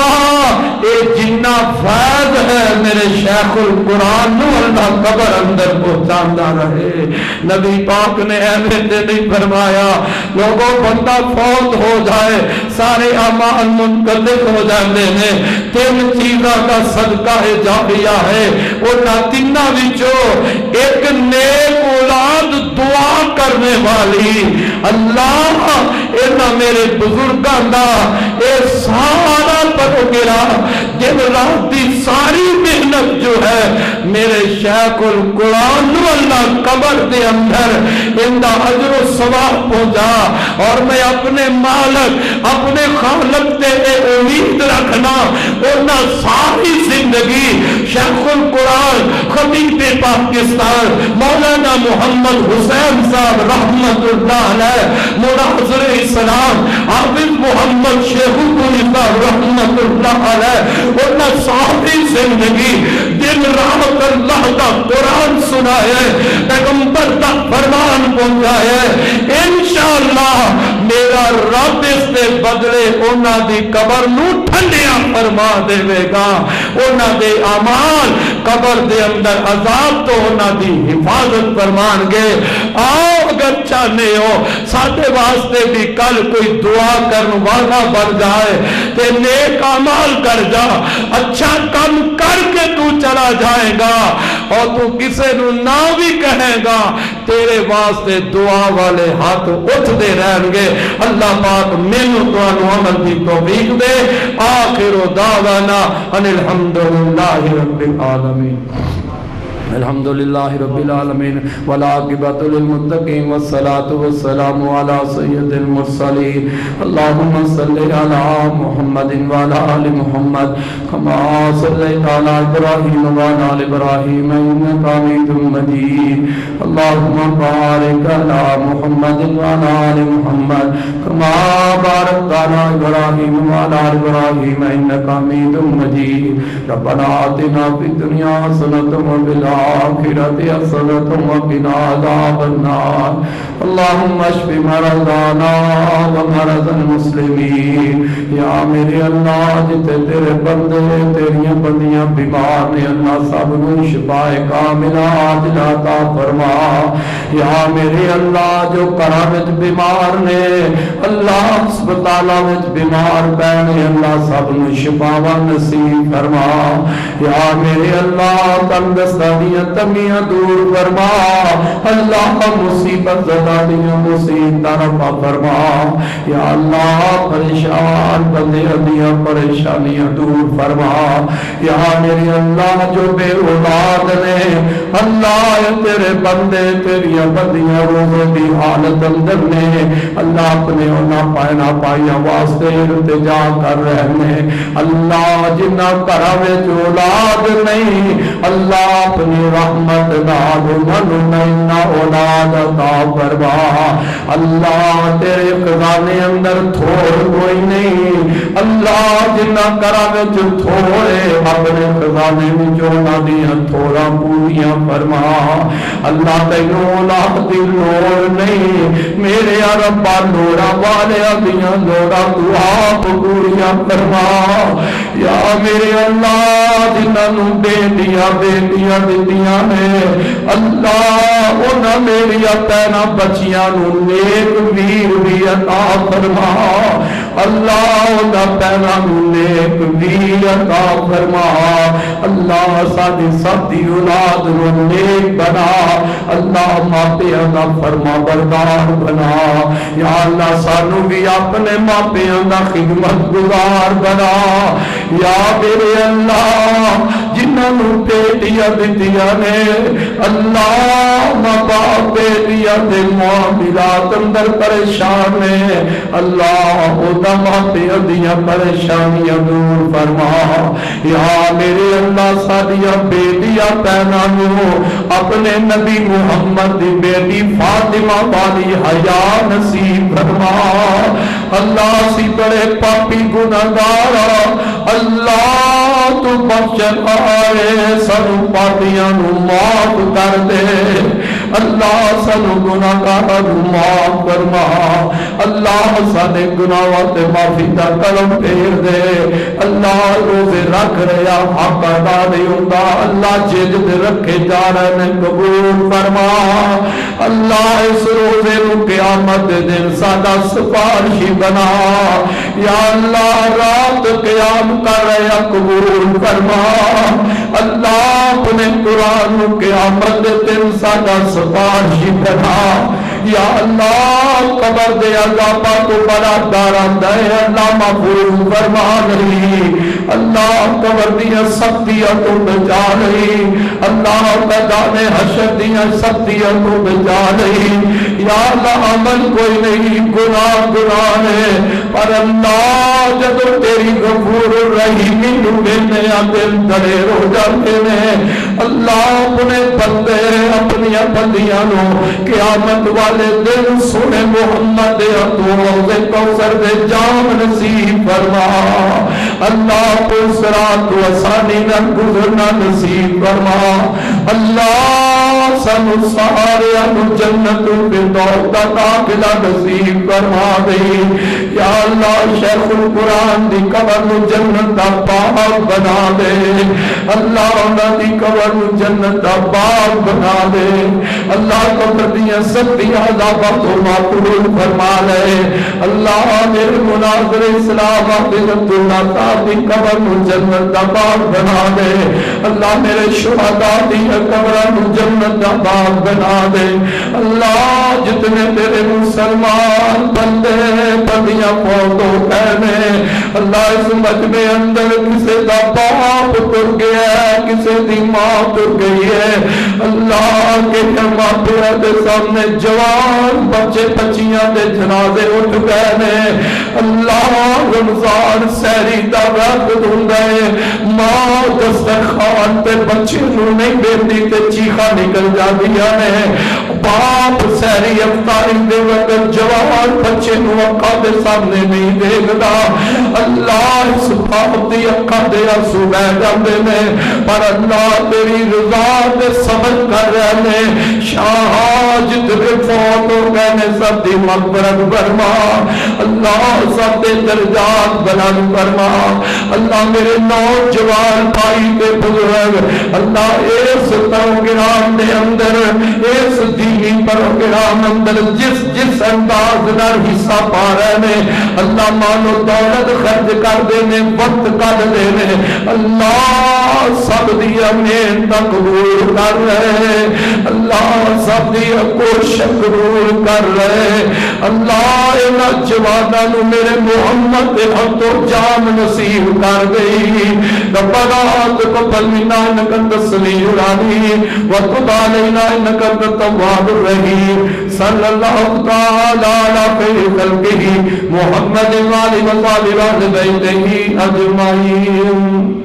اے جنہ فیض ہے میرے شیخ القرآن نو اللہ قبر اندر پہنچاندا رہے۔ نبی پاک نے اہمیت نہیں فرمایا لوگوں بندہ فوت ہو جائے سارے اعمال منقطع ہو جاندے نے، 3 چیزاں کا صدقہ جاریہ ہے، انہاں تیناں وچوں ایک نیک اولاد دعا کرنے والی۔ اللہ انہاں میرے بزرگاں دا اے سارا پروگرام دن رات دی ساری محنت جو ہے میرے شیخ القرآن نو اللہ قبر دے اندر اندہ اجر و ثواب پہنچا، اور میں اپنے مالک اپنے خالق تے امید رکھنا انہاں ساری زندگی شیخ القرآن خطیب پاکستان مولانا محمد حسین صاحب رحمت اللہ علیہ، مناظر اسلام حافظ محمد شیخ صاحب رحمت اللہ علیہ، انہاں ساری زندگی دن رات اللہ کا قرآن سنائے، پیغمبر تک فرمان پہنچائے۔ انشاءاللہ میرا رب اس دے بدلے انہاں دی قبر نو ٹھنڈیاں فرما دے گا، انہاں دے اعمال قبر دے اندر عذاب تو انہاں دی حفاظت فرمان گے۔ آؤ اگر چاہنے ہو ساتھے واسطے بھی کل کوئی دعا کرنے والا بن جائے تے نیک اعمال کر جا، اچھا کام کر کے تو چلا جائے گا اور تو کسے نو نہ بھی کہے گا تیرے واسطے دعا والے ہاتھ اٹھتے رہیں گے. اللہ پاک مینوں تانوں عمل دی توفیق دے. آخر دعوانا ان الحمدللہ رب العالمین. الحمدللہ رب العالمین والعاقبۃ للمتقین والصلاة والسلام علی سید المرسلین. اللہم صلی علی محمد وعلی آل محمد کما صلیت علی ابراہیم وعلی آل ابراہیم انک حمید مجید. اللہم بارک علی محمد وعلی آل محمد کما بارکت علی ابراہیم وعلی آل ابراہیم انک حمید مجید. ربنا آتنا فی الدنیا حسنۃ وفی الآخرة حسنة وقنا عذاب النار. اللهم اشف مرضانا ومرض المسلمین. یا میرے اللہ جتے تیرے بندے تیریاں بندیاں بیمار نے اللہ سب نو شفاء کاملہ عاجلہ عطا فرما. یا میرے اللہ جو گھراں وچ بیمار نے اللہ ہسپتالاں وچ بیمار پے نے اللہ سب نو شفاء نصیب فرما. یا میرے اللہ تندرستاں دیاں تمیاں دور فرما. اللہ مصیبت زدہ دیاں مصیبتاں رفع فرما. یا اللہ پریشان بندیاں دیاں پریشانیاں دور فرما. یا میرے اللہ جو بے اولاد نے اللہ تیرے بندے تیریاں بندیاں روزے دی حالت اندر نے اللہ اپنے انہاں پائنا پائیاں واسطے ارتجا کر رہے ہیں. اللہ جنہ گھراں وچ اولاد نہیں اللہ اپنی رحمت نال انہاں اولاد عطا فرما. اللہ تیرے خزانے اندر تھوڑ کوئی نہیں. اللہ جنہ گھراں وچ تھوڑے اپنے خزانے وچ انہاں دیاں تھوڑاں پوریاں فرما. اللہ تینوں اولاد دی لوڑ نہیں میرے ربا لوڑاں والے دیاں لوڑاں تو آپ پوریاں فرما. یا میرے اللہ جنہاں نوں بیٹیاں دتیاں نے اللہ انہاں میریاں پینا بچیاں نوں نیک ویر بھی عطا فرما. اللہ انہاں پینا نوں نیک ویر عطا فرما. اللہ ساڈی سب دی اولاد نوں نیک بنا. اللہ ماپیاں دا فرما بردار بنا. یا اللہ سانو بھی اپنے ماپیاں دا خدمت گزار بنا. یا میرے اللہ جنہاں نوں بیٹیاں دتیاں نے اللہ ماں باپ بیٹیاں دے معاملات اندر پریشان نے اللہ اودا ماپیاں دیاں پریشانیاں دور فرما. یا میرے اللہ ساڈیاں بیٹیاں بہناں نوں اپنے نبی محمد دی بیٹی فاطمہ والی حیا نصیب فرما. اللہ سی بڑے پاپی گناہگار اللہ تو بخشن آئے سانو پاپیاں نو معاف کر دے. اللہ سانو گناہگاراں نو معاف فرما. اللہ ساڈے گناہاں تے معافی دا کلم پھیر دے. اللہ روزے رکھ رہا حق ادا نہیں ہوندا اللہ جد رکھے جا رہے قبول فرما. اللہ اس روزے نو قیامت دے دن ساڈا سفارشی بنا. یا اللہ رات قیام کر رہا قبول فرما. اللہ اپنے قرآن نو قیامت دے دن ساڈا سفارشی بنا. یا اللہ قبر دے عذاباں تو بڑا ڈر آندا ہے اللہ محفوظ فرما نہیں. اللہ قبر دیاں سختیاں تو بچا نہیں. اللہ میدان حشر دیاں سختیاں تو بچا نہیں. یا اللہ عمل کوئی نہیں گناہ ہے پر اللہ جب تیری غفور الرحیم نو ویندے دل دلیر ہو جاتے ہیں. اللہ اپنے بندے اپنی بندیاں نو قیامت والے دن سونے محمد روزے کوثر دے جام نصیب فرما. اللہ کو صراط و آسانی نہ گزرنا نصیب فرما. اللہ سانو سارے جنت الفردوس دا داخلہ نصیب فرما دے. یا اللہ شیخ القرآن دی قبر نو جنت دا باغ بنا دے اللہ انہاں دی قبر نو جنت دا باغ بنا دے اللہ قبر دیاں سختیاں عذاباں تو معقول فرما لے اللہ میرے مناظر اسلام عبد اللہ صاحب دی قبر نو جنت دا باغ بنا دے اللہ میرے شہداء دی قبر نو جنت دا باغ بنا دے اللہ جتنے تیرے مسلمان بندے بندیاں فوت ہو گئے اللہ اس مجمع اندر کسے دا باپ تر گیا ہے کسے دی ماں تر گئی ہے اللہ کے ماں پیرا دے سامنے جوان بچے بچیاں دے جنازے اٹھ گئے نے اللہ رمضان سہری دا وقت ہوندا ہے ماں دسترخوان تے بچے نو نہیں دیندی تے چیخا نکل جاندیاں نے باپ سہری افطاری دے وقت جوان بچے نو اکھاں دے سامنے نہیں دیکھدا اللہ اس باپ دی اکھاں دے آنسو بہ جاندے نے پر اللہ تیری رضا تے سمجھ کر رہے نے شاہ جتنے فوت ہو گئے نے سب دی مغفرت فرما اللہ سب دے درجات بلند فرما اللہ میرے نوجوان بھائی کے بزرگ اللہ اس پروگرام دے اندر اس دینی پروگرام اندر جس انداز نال حصہ پا رہے نے اللہ مال و دولت خرچ کر دینے وقت کر دینے اللہ سب دیا محنت قبول کر رہے اللہ سب دیا کوشش قبول کر رہے اللہ انہاں جواناں نو میرے محمد دے حق تو جان نصیب کر گئی ربنا تقبل منا انک انت السمیع العلیم وتب علینا انک انت التواب الرحیم صلی اللہ تعالی علی خیر خلقہ محمد وعلی وصحبہ اجمعین